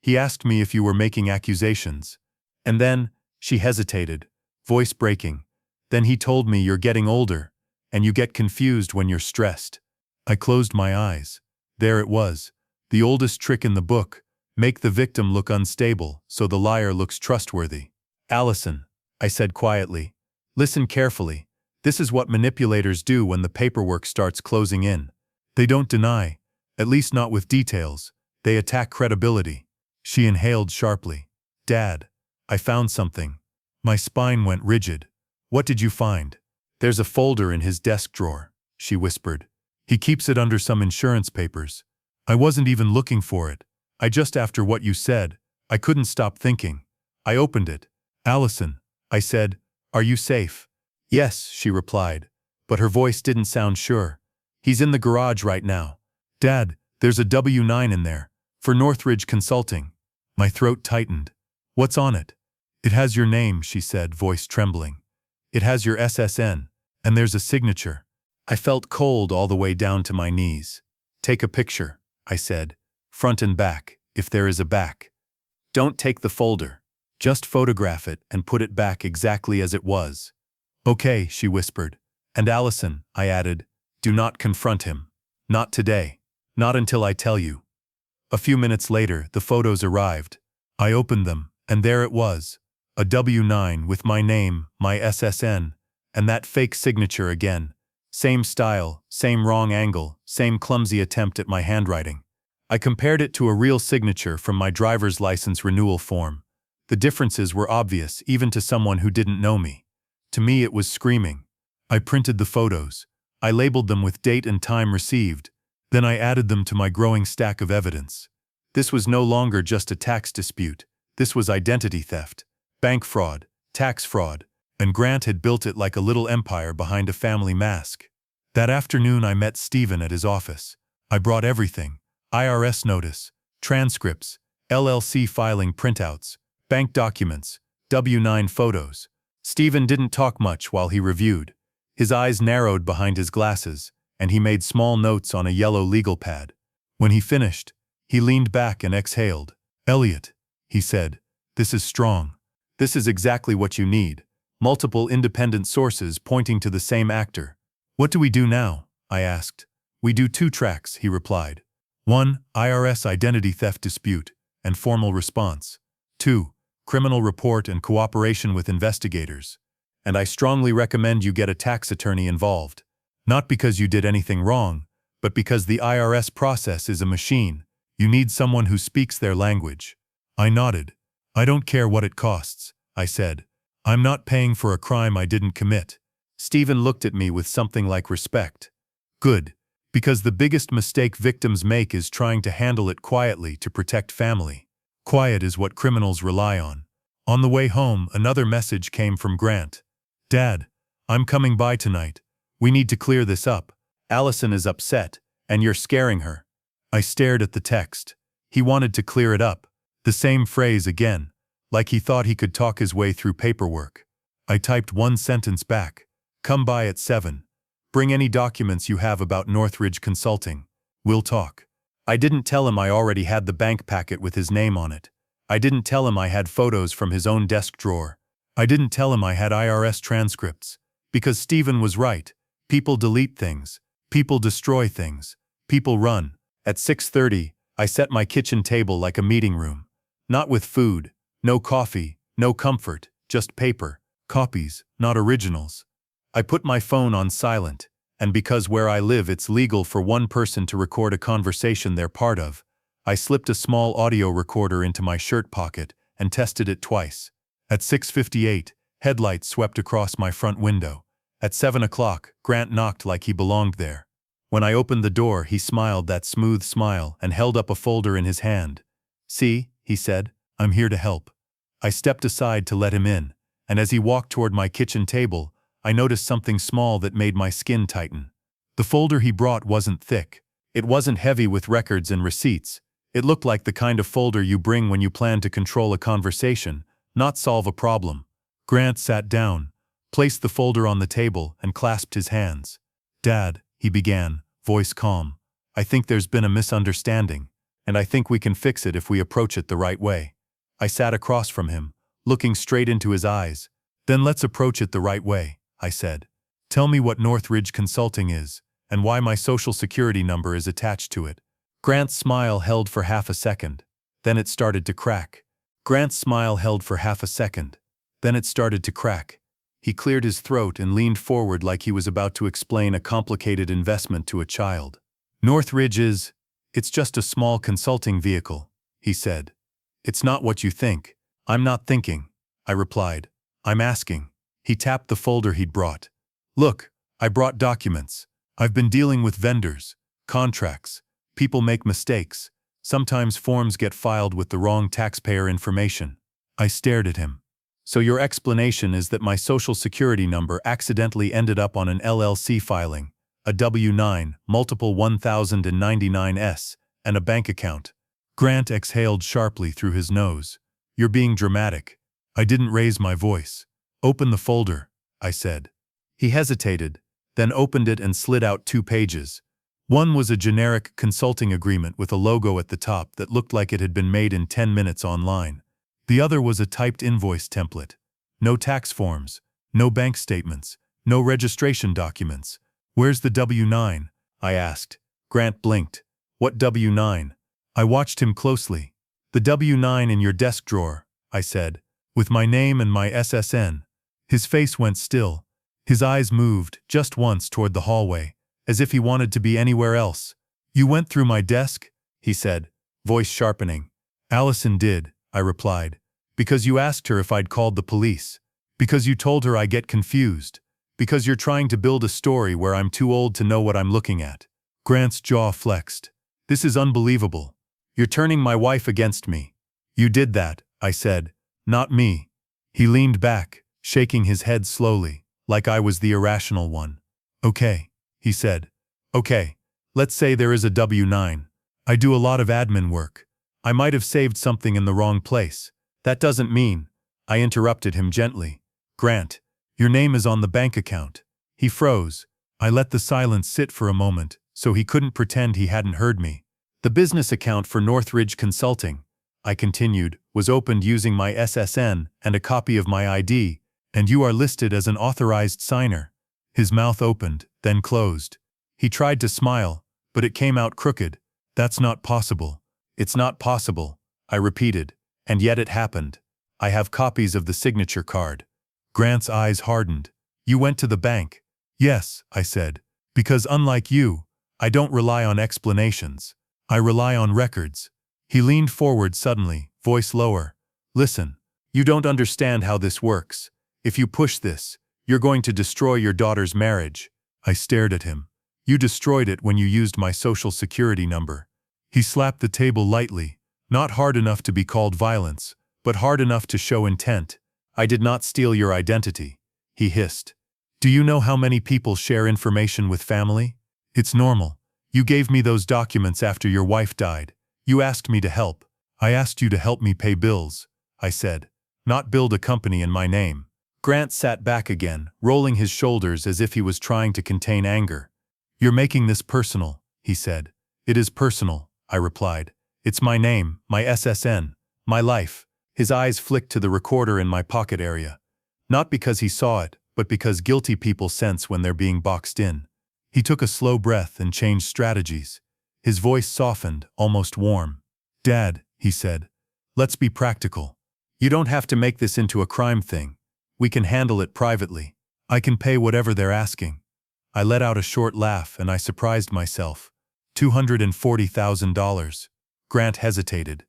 "He asked me if you were making accusations." And then, she hesitated, voice breaking. Then he told me you're getting older, and you get confused when you're stressed. I closed my eyes. There it was, the oldest trick in the book: make the victim look unstable so the liar looks trustworthy. Allison, I said quietly, listen carefully. This is what manipulators do when the paperwork starts closing in. They don't deny, at least not with details. They attack credibility. She inhaled sharply. Dad, I found something. My spine went rigid. What did you find? There's a folder in his desk drawer, she whispered. He keeps it under some insurance papers. I wasn't even looking for it. After what you said, I couldn't stop thinking. I opened it. Allison, I said, are you safe? Yes, she replied, but her voice didn't sound sure. He's in the garage right now. Dad, there's a W-9 in there, for Northridge Consulting. My throat tightened. What's on it? It has your name, she said, voice trembling. It has your SSN, and there's a signature. I felt cold all the way down to my knees. Take a picture, I said, front and back, if there is a back. Don't take the folder. Just photograph it and put it back exactly as it was. Okay, she whispered. And Allison, I added, do not confront him. Not today. Not until I tell you. A few minutes later, the photos arrived. I opened them, and there it was. A W-9 with my name, my SSN, and that fake signature again. Same style, same wrong angle, same clumsy attempt at my handwriting. I compared it to a real signature from my driver's license renewal form. The differences were obvious even to someone who didn't know me. To me it was screaming. I printed the photos. I labeled them with date and time received. Then I added them to my growing stack of evidence. This was no longer just a tax dispute. This was identity theft, bank fraud, tax fraud, and Grant had built it like a little empire behind a family mask. That afternoon I met Stephen at his office. I brought everything: IRS notice, transcripts, LLC filing printouts, bank documents, W-9 photos. Stephen didn't talk much while he reviewed. His eyes narrowed behind his glasses, and he made small notes on a yellow legal pad. When he finished, he leaned back and exhaled. Elliot, he said, this is strong. This is exactly what you need. Multiple independent sources pointing to the same actor. What do we do now? I asked. We do 2 tracks, he replied. 1. IRS identity theft dispute and formal response. 2. Criminal report and cooperation with investigators. And I strongly recommend you get a tax attorney involved. Not because you did anything wrong, but because the IRS process is a machine. You need someone who speaks their language. I nodded. I don't care what it costs, I said. I'm not paying for a crime I didn't commit. Stephen looked at me with something like respect. Good, because the biggest mistake victims make is trying to handle it quietly to protect family. Quiet is what criminals rely on. On the way home, another message came from Grant. Dad, I'm coming by tonight. We need to clear this up. Allison is upset, and you're scaring her. I stared at the text. He wanted to clear it up. The same phrase again, like he thought he could talk his way through paperwork. I typed one sentence back. Come by at 7. Bring any documents you have about Northridge Consulting. We'll talk. I didn't tell him I already had the bank packet with his name on it. I didn't tell him I had photos from his own desk drawer. I didn't tell him I had IRS transcripts. Because Stephen was right. People delete things. People destroy things. People run. At 6:30, I set my kitchen table like a meeting room. Not with food, no coffee, no comfort, just paper, copies, not originals. I put my phone on silent, and because where I live it's legal for one person to record a conversation they're part of, I slipped a small audio recorder into my shirt pocket and tested it twice. At 6:58, headlights swept across my front window. At 7 o'clock, Grant knocked like he belonged there. When I opened the door, he smiled that smooth smile and held up a folder in his hand. See, he said, I'm here to help. I stepped aside to let him in, and as he walked toward my kitchen table, I noticed something small that made my skin tighten. The folder he brought wasn't thick. It wasn't heavy with records and receipts. It looked like the kind of folder you bring when you plan to control a conversation, not solve a problem. Grant sat down, placed the folder on the table, and clasped his hands. Dad, he began, voice calm, I think there's been a misunderstanding, and I think we can fix it if we approach it the right way. I sat across from him, looking straight into his eyes. Then let's approach it the right way, I said. Tell me what Northridge Consulting is, and why my social security number is attached to it. Grant's smile held for half a second. Then it started to crack. Grant's smile held for half a second. Then it started to crack. He cleared his throat and leaned forward like he was about to explain a complicated investment to a child. Northridge it's just a small consulting vehicle, he said. It's not what you think. I'm not thinking, I replied. I'm asking. He tapped the folder he'd brought. Look, I brought documents. I've been dealing with vendors, contracts. People make mistakes. Sometimes forms get filed with the wrong taxpayer information. I stared at him. So your explanation is that my social security number accidentally ended up on an LLC filing, a W-9, multiple 1099S, and a bank account. Grant exhaled sharply through his nose. You're being dramatic. I didn't raise my voice. Open the folder, I said. He hesitated, then opened it and slid out 2 pages. One was a generic consulting agreement with a logo at the top that looked like it had been made in 10 minutes online. The other was a typed invoice template. No tax forms, no bank statements, no registration documents. Where's the W-9? I asked. Grant blinked. What W-9? I watched him closely. The W-9 in your desk drawer, I said, with my name and my SSN. His face went still. His eyes moved, just once, toward the hallway, as if he wanted to be anywhere else. You went through my desk? He said, voice sharpening. Allison did, I replied. Because you asked her if I'd called the police. Because you told her I get confused. Because you're trying to build a story where I'm too old to know what I'm looking at. Grant's jaw flexed. This is unbelievable. You're turning my wife against me. You did that, I said. Not me. He leaned back, shaking his head slowly, like I was the irrational one. Okay, he said. Okay, let's say there is a W-9. I do a lot of admin work. I might have saved something in the wrong place. That doesn't mean, I interrupted him gently. Grant, your name is on the bank account. He froze. I let the silence sit for a moment, so he couldn't pretend he hadn't heard me. The business account for Northridge Consulting, I continued, was opened using my SSN and a copy of my ID, and you are listed as an authorized signer. His mouth opened, then closed. He tried to smile, but it came out crooked. That's not possible. It's not possible, I repeated. And yet it happened. I have copies of the signature card. Grant's eyes hardened. You went to the bank? Yes, I said. Because unlike you, I don't rely on explanations. I rely on records. He leaned forward suddenly, voice lower. Listen, you don't understand how this works. If you push this, you're going to destroy your daughter's marriage. I stared at him. You destroyed it when you used my social security number. He slapped the table lightly. Not hard enough to be called violence, but hard enough to show intent. I did not steal your identity, he hissed. Do you know how many people share information with family? It's normal. You gave me those documents after your wife died. You asked me to help. I asked you to help me pay bills, I said. Not build a company in my name. Grant sat back again, rolling his shoulders as if he was trying to contain anger. You're making this personal, he said. It is personal, I replied. It's my name, my SSN, my life. His eyes flicked to the recorder in my pocket area. Not because he saw it, but because guilty people sense when they're being boxed in. He took a slow breath and changed strategies. His voice softened, almost warm. Dad, he said, let's be practical. You don't have to make this into a crime thing. We can handle it privately. I can pay whatever they're asking. I let out a short laugh and I surprised myself. $240,000. Grant hesitated.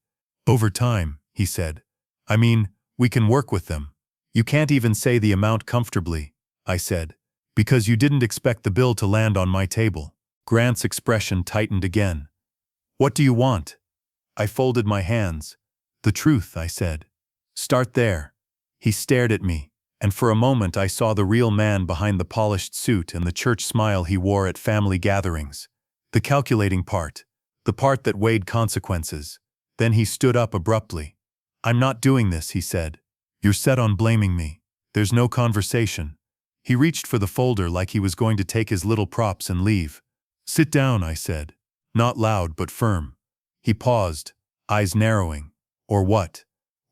Over time, he said. I mean, we can work with them. You can't even say the amount comfortably, I said. Because you didn't expect the bill to land on my table. Grant's expression tightened again. What do you want? I folded my hands. The truth, I said. Start there. He stared at me, and for a moment I saw the real man behind the polished suit and the church smile he wore at family gatherings. The calculating part. The part that weighed consequences. Then he stood up abruptly. I'm not doing this, he said. You're set on blaming me. There's no conversation. He reached for the folder like he was going to take his little props and leave. Sit down, I said. Not loud but firm. He paused, eyes narrowing. Or what?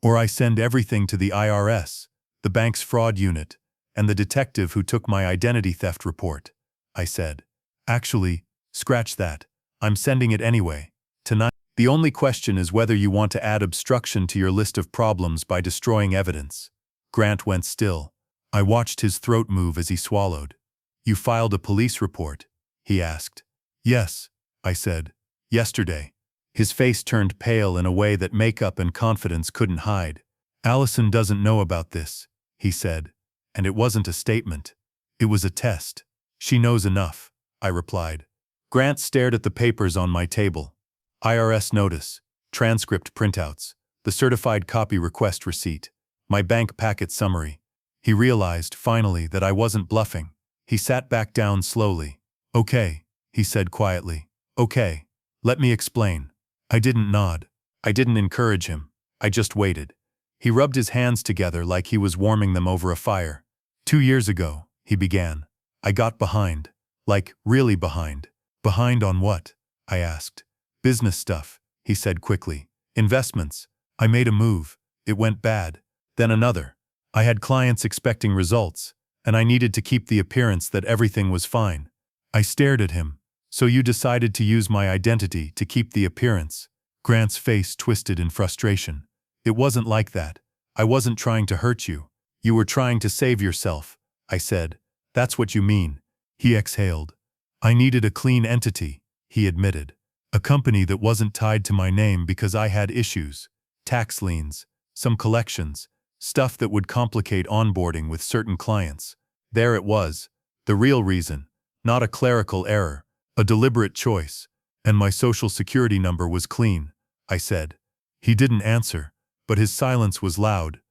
Or I send everything to the IRS, the bank's fraud unit, and the detective who took my identity theft report," I said. "Actually, scratch that. I'm sending it anyway. Tonight. The only question is whether you want to add obstruction to your list of problems by destroying evidence." Grant went still. I watched his throat move as he swallowed. "You filed a police report?" he asked. "Yes," I said. "Yesterday." His face turned pale in a way that makeup and confidence couldn't hide. "Allison doesn't know about this," he said. And it wasn't a statement. It was a test. "She knows enough," I replied. Grant stared at the papers on my table. IRS notice, transcript printouts, the certified copy request receipt, my bank packet summary. He realized, finally, that I wasn't bluffing. He sat back down slowly. "Okay," he said quietly. "Okay. Let me explain." I didn't nod. I didn't encourage him. I just waited. He rubbed his hands together like he was warming them over a fire. "2 years ago," he began, "I got behind. Like, really behind." "Behind on what?" I asked. "Business stuff," he said quickly. "Investments. I made a move. It went bad. Then another. I had clients expecting results, and I needed to keep the appearance that everything was fine." I stared at him. "So you decided to use my identity to keep the appearance?" Grant's face twisted in frustration. "It wasn't like that. I wasn't trying to hurt you. You were trying to save yourself," I said. "That's what you mean." He exhaled. "I needed a clean entity," he admitted. "A company that wasn't tied to my name because I had issues. Tax liens, some collections, stuff that would complicate onboarding with certain clients. There it was. The real reason. Not a clerical error. A deliberate choice. And my social security number was clean," I said. He didn't answer, but his silence was loud.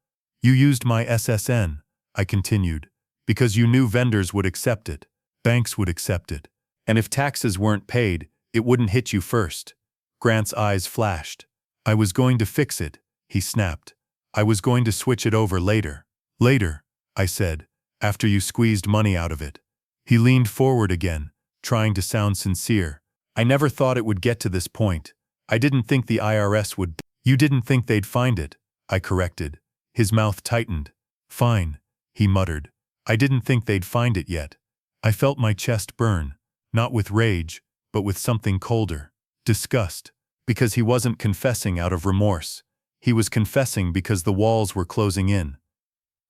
"You used my SSN," I continued, "because you knew vendors would accept it. Banks would accept it. And if taxes weren't paid, it wouldn't hit you first." Grant's eyes flashed. "I was going to fix it," he snapped. "I was going to switch it over later." "Later," I said, "after you squeezed money out of it." He leaned forward again, trying to sound sincere. "I never thought it would get to this point. I didn't think the IRS would." "You didn't think they'd find it," I corrected. His mouth tightened. "Fine," he muttered. "I didn't think they'd find it yet." I felt my chest burn, not with rage, but with something colder. Disgust. Because he wasn't confessing out of remorse. He was confessing because the walls were closing in.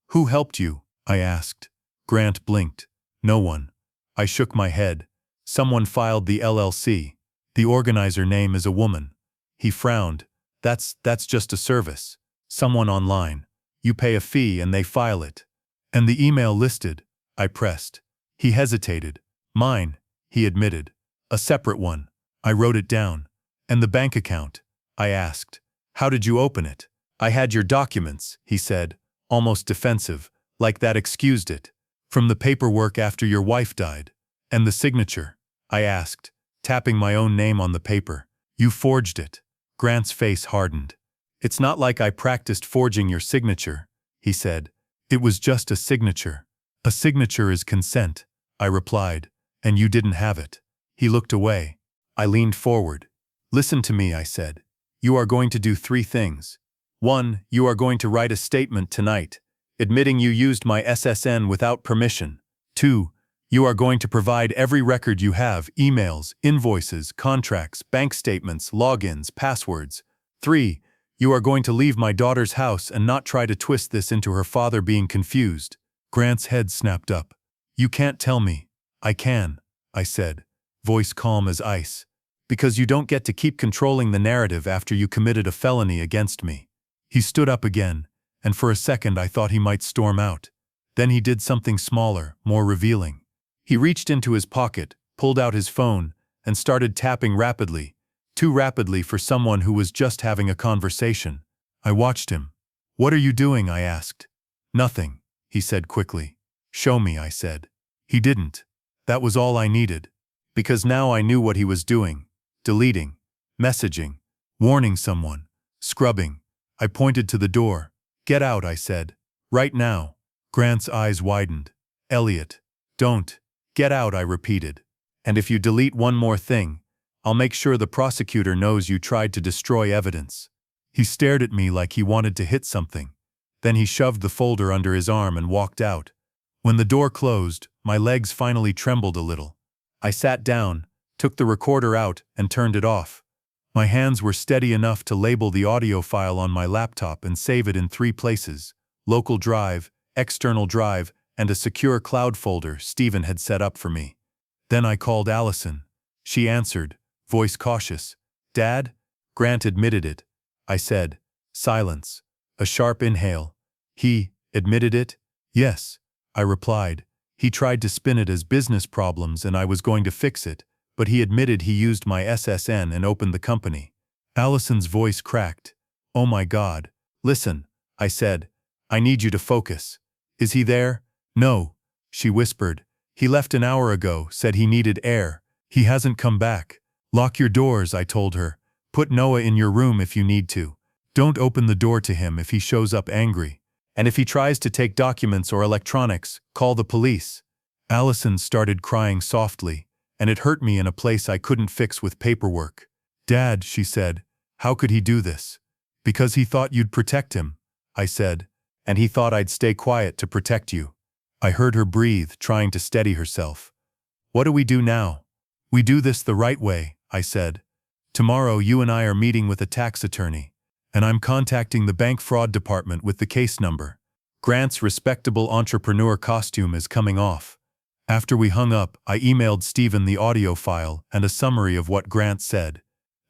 "Who helped you?" I asked. Grant blinked. "No one." I shook my head. "Someone filed the LLC. The organizer name is a woman." He frowned. That's just a service. Someone online. You pay a fee and they file it." "And the email listed," I pressed. He hesitated. "Mine," he admitted. "A separate one." I wrote it down. "And the bank account?" I asked. "How did you open it?" "I had your documents," he said, almost defensive, like that excused it. "From the paperwork after your wife died." "And the signature?" I asked, tapping my own name on the paper. "You forged it." Grant's face hardened. "It's not like I practiced forging your signature," he said. "It was just a signature." "A signature is consent," I replied, "and you didn't have it." He looked away. I leaned forward. "Listen to me," I said. "You are going to do 3 things. 1, you are going to write a statement tonight, admitting you used my SSN without permission. 2, you are going to provide every record you have, emails, invoices, contracts, bank statements, logins, passwords. 3, you are going to leave my daughter's house and not try to twist this into her father being confused." Grant's head snapped up. "You can't tell me." "I can," I said, voice calm as ice. "Because you don't get to keep controlling the narrative after you committed a felony against me." He stood up again, and for a second I thought he might storm out. Then he did something smaller, more revealing. He reached into his pocket, pulled out his phone, and started tapping rapidly, too rapidly for someone who was just having a conversation. I watched him. "What are you doing?" I asked. "Nothing," he said quickly. "Show me," I said. He didn't. That was all I needed. Because now I knew what he was doing. Deleting, messaging, warning someone, scrubbing. I pointed to the door. "Get out," I said. "Right now." Grant's eyes widened. "Elliot, don't." "Get out," I repeated. "And if you delete one more thing, I'll make sure the prosecutor knows you tried to destroy evidence." He stared at me like he wanted to hit something. Then he shoved the folder under his arm and walked out. When the door closed, my legs finally trembled a little. I sat down, took the recorder out, and turned it off. My hands were steady enough to label the audio file on my laptop and save it in 3 places: local drive, external drive, and a secure cloud folder Stephen had set up for me. Then I called Allison. She answered, voice cautious. "Dad?" Grant admitted it. I said. Silence. A sharp inhale. "He admitted it?" "Yes," I replied. "He tried to spin it as business problems and I was going to fix it, but he admitted he used my SSN and opened the company." Allison's voice cracked. "Oh my God. Listen," I said. "I need you to focus. Is he there?" "No," she whispered. "He left an hour ago, said he needed air. He hasn't come back." "Lock your doors," I told her. "Put Noah in your room if you need to. Don't open the door to him if he shows up angry. And if he tries to take documents or electronics, call the police." Allison started crying softly, and it hurt me in a place I couldn't fix with paperwork. "Dad," she said, "how could he do this?" "Because he thought you'd protect him," I said, "and he thought I'd stay quiet to protect you." I heard her breathe, trying to steady herself. "What do we do now?" "We do this the right way," I said. "Tomorrow you and I are meeting with a tax attorney, and I'm contacting the bank fraud department with the case number. Grant's respectable entrepreneur costume is coming off." After we hung up, I emailed Stephen the audio file and a summary of what Grant said.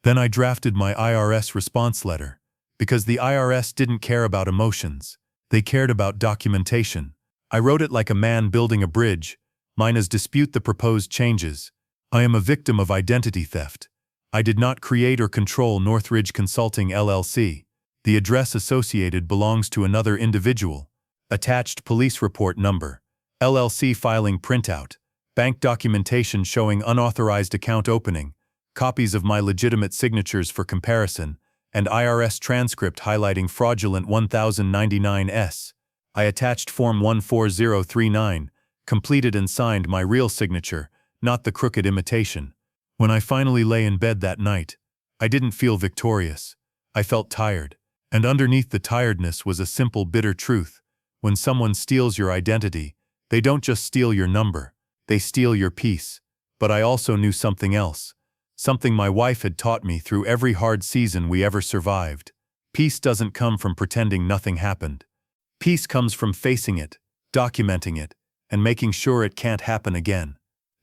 Then I drafted my IRS response letter, because the IRS didn't care about emotions. They cared about documentation. I wrote it like a man building a bridge. Mine is dispute the proposed changes. I am a victim of identity theft. I did not create or control Northridge Consulting LLC. The address associated belongs to another individual. Attached police report number. LLC filing printout. Bank documentation showing unauthorized account opening. Copies of my legitimate signatures for comparison. And IRS transcript highlighting fraudulent 1099S. I attached Form 14039, completed and signed my real signature, not the crooked imitation. When I finally lay in bed that night, I didn't feel victorious. I felt tired. And underneath the tiredness was a simple bitter truth. When someone steals your identity, they don't just steal your number, they steal your peace. But I also knew something else. Something my wife had taught me through every hard season we ever survived. Peace doesn't come from pretending nothing happened. Peace comes from facing it, documenting it, and making sure it can't happen again.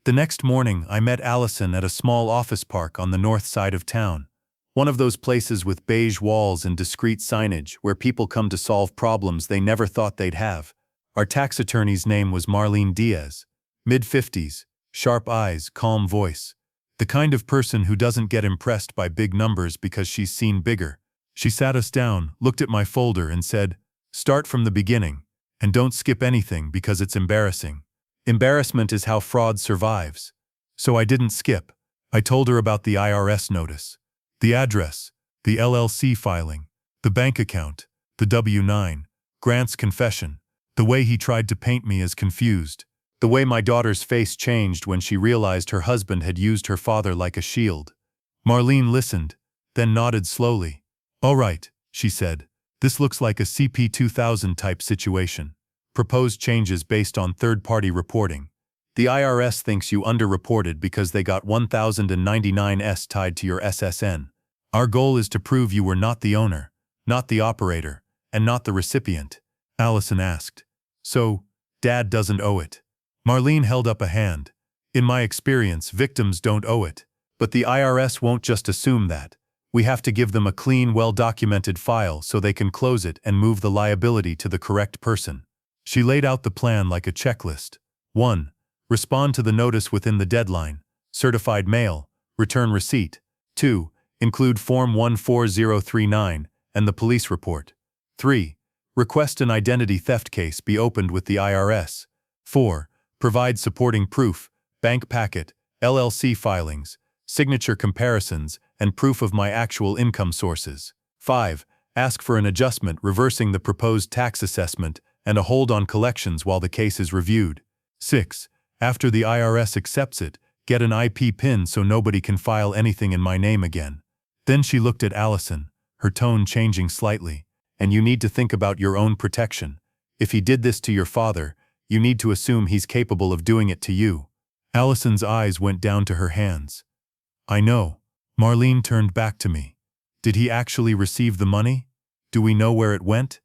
The next morning, I met Allison at a small office park on the north side of town. One of those places with beige walls and discreet signage where people come to solve problems they never thought they'd have. Our tax attorney's name was Marlene Diaz. Mid-50s, sharp eyes, calm voice. The kind of person who doesn't get impressed by big numbers because she's seen bigger. She sat us down, looked at my folder and said, "Start from the beginning, and don't skip anything because it's embarrassing. Embarrassment is how fraud survives." So I didn't skip. I told her about the IRS notice, the address, the LLC filing, the bank account, the W-9, Grant's confession, the way he tried to paint me as confused, the way my daughter's face changed when she realized her husband had used her father like a shield. Marlene listened, then nodded slowly. "All right," she said. "This looks like a CP2000 type situation. Proposed changes based on third-party reporting. The IRS thinks you underreported because they got 1099S tied to your SSN. Our goal is to prove you were not the owner, not the operator, and not the recipient." Allison asked. "So, Dad doesn't owe it?" Marlene held up a hand. "In my experience, victims don't owe it. But the IRS won't just assume that. We have to give them a clean, well-documented file so they can close it and move the liability to the correct person." She laid out the plan like a checklist. 1. Respond to the notice within the deadline. Certified mail. Return receipt. 2. Include Form 14039 and the police report. 3. Request an identity theft case be opened with the IRS. 4. Provide supporting proof, bank packet, LLC filings, signature comparisons, and proof of my actual income sources. 5. Ask for an adjustment reversing the proposed tax assessment and a hold on collections while the case is reviewed. 6. After the IRS accepts it, get an IP PIN so nobody can file anything in my name again. Then she looked at Allison, her tone changing slightly. "And you need to think about your own protection. If he did this to your father, you need to assume he's capable of doing it to you. Allison's eyes went down to her hands. I know. Marlene turned back to me. Did he actually receive the money? Do we know where it went?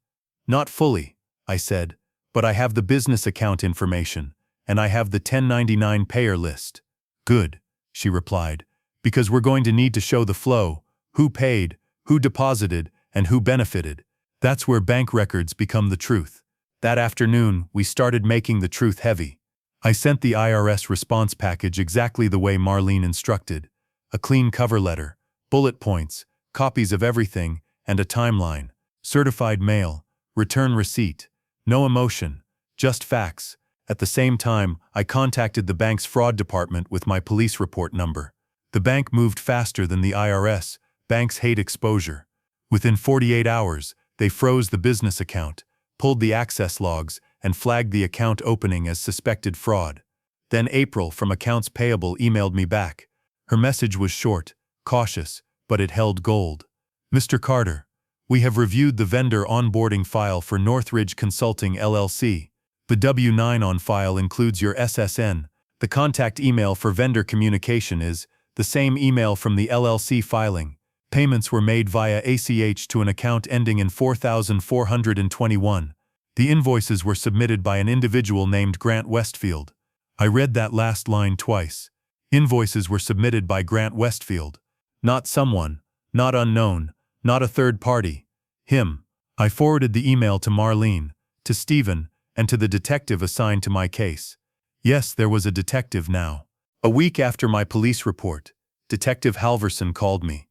Not fully, I said, but I have the business account information, and I have the 1099 payer list. Good, she replied, because we're going to need to show the flow, who paid, who deposited, and who benefited. That's where bank records become the truth. That afternoon, we started making the truth heavy. I sent the IRS response package exactly the way Marlene instructed. A clean cover letter, bullet points, copies of everything, and a timeline. Certified mail, return receipt. No emotion, just facts. At the same time, I contacted the bank's fraud department with my police report number. The bank moved faster than the IRS. Banks hate exposure. Within 48 hours, they froze the business account, pulled the access logs, and flagged the account opening as suspected fraud. Then April from Accounts Payable emailed me back. Her message was short, cautious, but it held gold. Mr. Carter, we have reviewed the vendor onboarding file for Northridge Consulting LLC. The W-9 on file includes your SSN. The contact email for vendor communication is the same email from the LLC filing. Payments were made via ACH to an account ending in 4421. The invoices were submitted by an individual named Grant Westfield. I read that last line twice. Invoices were submitted by Grant Westfield. Not someone, not unknown, not a third party. Him. I forwarded the email to Marlene, to Stephen, and to the detective assigned to my case. Yes, there was a detective now. A week after my police report, Detective Halverson called me.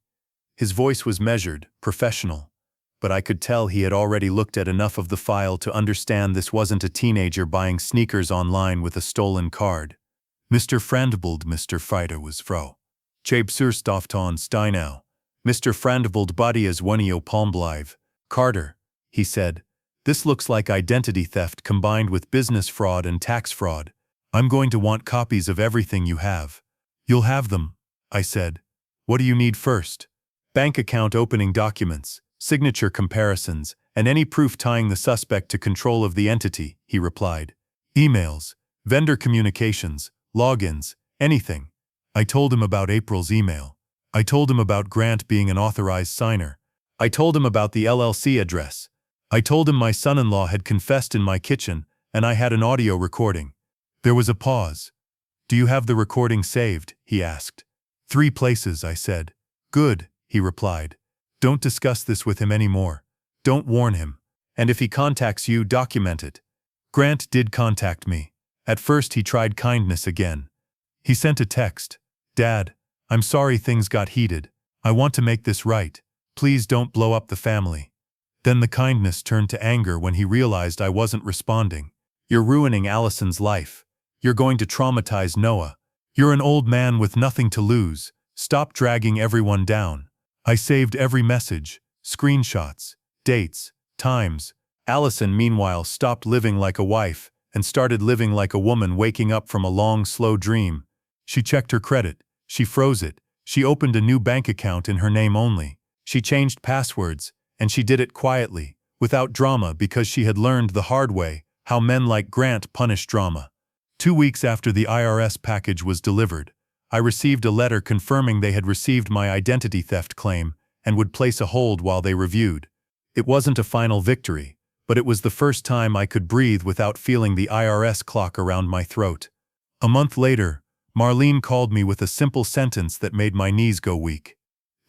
His voice was measured, professional, but I could tell he had already looked at enough of the file to understand this wasn't a teenager buying sneakers online with a stolen card. Mr. Frandebold, Mr. Freiter was fro. Chabe Surstofton Steinau. Mr. Frandebold body as Wenio Palmblive. Carter, he said, this looks like identity theft combined with business fraud and tax fraud. I'm going to want copies of everything you have. You'll have them, I said. What do you need first? Bank account opening documents, signature comparisons, and any proof tying the suspect to control of the entity, he replied. Emails, vendor communications, logins, anything. I told him about April's email. I told him about Grant being an authorized signer. I told him about the LLC address. I told him my son-in-law had confessed in my kitchen, and I had an audio recording. There was a pause. Do you have the recording saved? He asked. 3 places, I said. Good, he replied. Don't discuss this with him anymore. Don't warn him. And if he contacts you, document it. Grant did contact me. At first he tried kindness again. He sent a text. Dad, I'm sorry things got heated. I want to make this right. Please don't blow up the family. Then the kindness turned to anger when he realized I wasn't responding. You're ruining Allison's life. You're going to traumatize Noah. You're an old man with nothing to lose. Stop dragging everyone down. I saved every message, screenshots, dates, times. Allison, meanwhile, stopped living like a wife and started living like a woman waking up from a long, slow dream. She checked her credit. She froze it. She opened a new bank account in her name only. She changed passwords, and she did it quietly, without drama, because she had learned the hard way how men like Grant punish drama. 2 weeks after the IRS package was delivered, I received a letter confirming they had received my identity theft claim and would place a hold while they reviewed. It wasn't a final victory, but it was the first time I could breathe without feeling the IRS clock around my throat. A month later, Marlene called me with a simple sentence that made my knees go weak.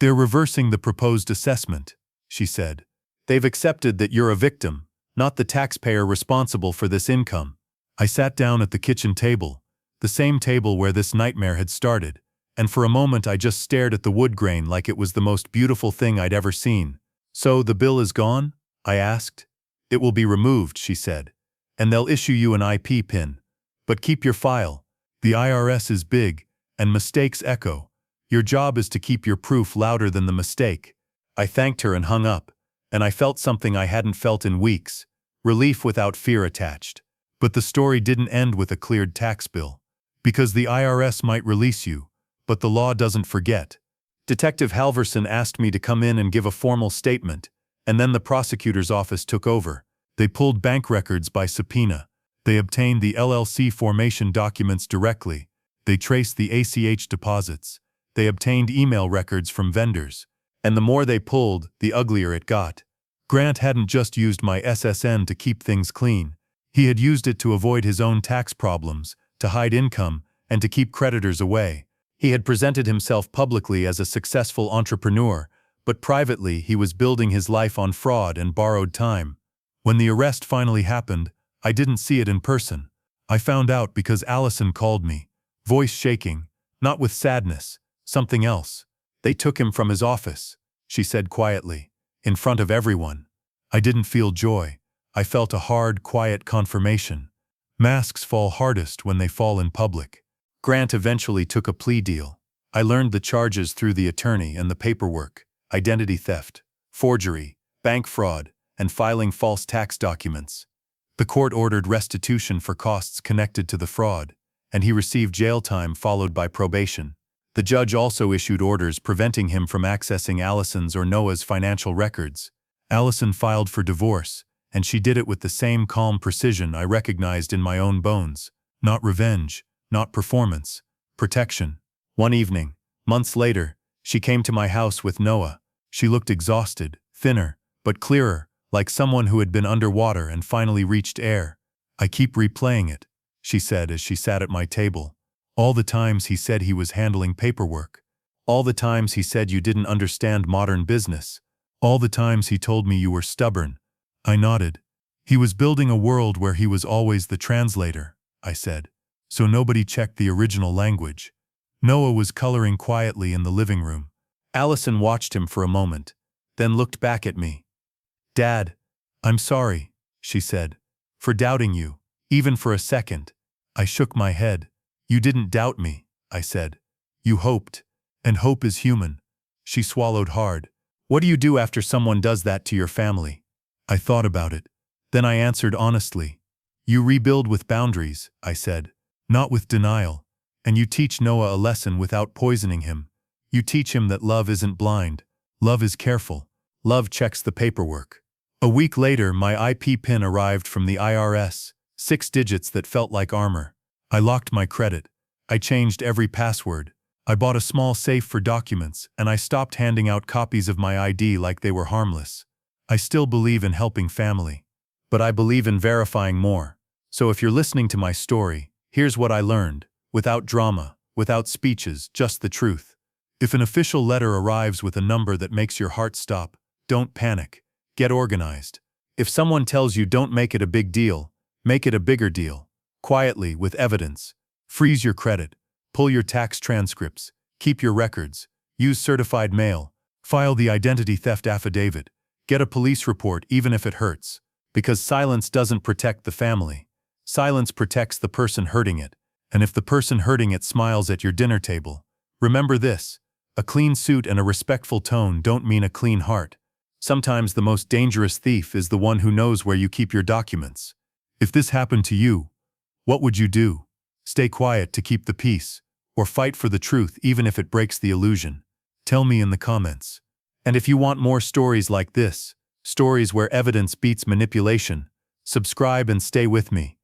They're reversing the proposed assessment, she said. They've accepted that you're a victim, not the taxpayer responsible for this income. I sat down at the kitchen table, the same table where this nightmare had started, and for a moment I just stared at the wood grain like it was the most beautiful thing I'd ever seen. So the bill is gone? I asked. It will be removed, she said, and they'll issue you an IP pin. But keep your file. The IRS is big, and mistakes echo. Your job is to keep your proof louder than the mistake. I thanked her and hung up, and I felt something I hadn't felt in weeks, relief without fear attached. But the story didn't end with a cleared tax bill. Because the IRS might release you, but the law doesn't forget. Detective Halverson asked me to come in and give a formal statement, and then the prosecutor's office took over. They pulled bank records by subpoena. They obtained the LLC formation documents directly. They traced the ACH deposits. They obtained email records from vendors. And the more they pulled, the uglier it got. Grant hadn't just used my SSN to keep things clean. He had used it to avoid his own tax problems, to hide income, and to keep creditors away. He had presented himself publicly as a successful entrepreneur, but privately he was building his life on fraud and borrowed time. When the arrest finally happened, I didn't see it in person. I found out because Allison called me, voice shaking, not with sadness, something else. They took him from his office, she said quietly, in front of everyone. I didn't feel joy. I felt a hard, quiet confirmation. Masks fall hardest when they fall in public. Grant eventually took a plea deal. I learned the charges through the attorney and the paperwork: identity theft, forgery, bank fraud, and filing false tax documents. The court ordered restitution for costs connected to the fraud, and he received jail time followed by probation. The judge also issued orders preventing him from accessing Allison's or Noah's financial records. Allison filed for divorce, and she did it with the same calm precision I recognized in my own bones. Not revenge, not performance, protection. One evening, months later, she came to my house with Noah. She looked exhausted, thinner, but clearer, like someone who had been underwater and finally reached air. I keep replaying it, she said as she sat at my table. All the times he said he was handling paperwork. All the times he said you didn't understand modern business. All the times he told me you were stubborn. I nodded. He was building a world where he was always the translator, I said, so nobody checked the original language. Noah was coloring quietly in the living room. Allison watched him for a moment, then looked back at me. Dad, I'm sorry, she said, for doubting you, even for a second. I shook my head. You didn't doubt me, I said. You hoped, and hope is human. She swallowed hard. What do you do after someone does that to your family? I thought about it. Then I answered honestly. You rebuild with boundaries, I said, not with denial. And you teach Noah a lesson without poisoning him. You teach him that love isn't blind. Love is careful. Love checks the paperwork. A week later, my IP PIN arrived from the IRS, 6 digits that felt like armor. I locked my credit. I changed every password. I bought a small safe for documents, and I stopped handing out copies of my ID like they were harmless. I still believe in helping family, but I believe in verifying more. So if you're listening to my story, here's what I learned, without drama, without speeches, just the truth. If an official letter arrives with a number that makes your heart stop, don't panic. Get organized. If someone tells you don't make it a big deal, make it a bigger deal. Quietly, with evidence. Freeze your credit. Pull your tax transcripts. Keep your records. Use certified mail. File the identity theft affidavit. Get a police report even if it hurts. Because silence doesn't protect the family. Silence protects the person hurting it. And if the person hurting it smiles at your dinner table, remember this: a clean suit and a respectful tone don't mean a clean heart. Sometimes the most dangerous thief is the one who knows where you keep your documents. If this happened to you, what would you do? Stay quiet to keep the peace, or fight for the truth even if it breaks the illusion? Tell me in the comments. And if you want more stories like this, stories where evidence beats manipulation, subscribe and stay with me.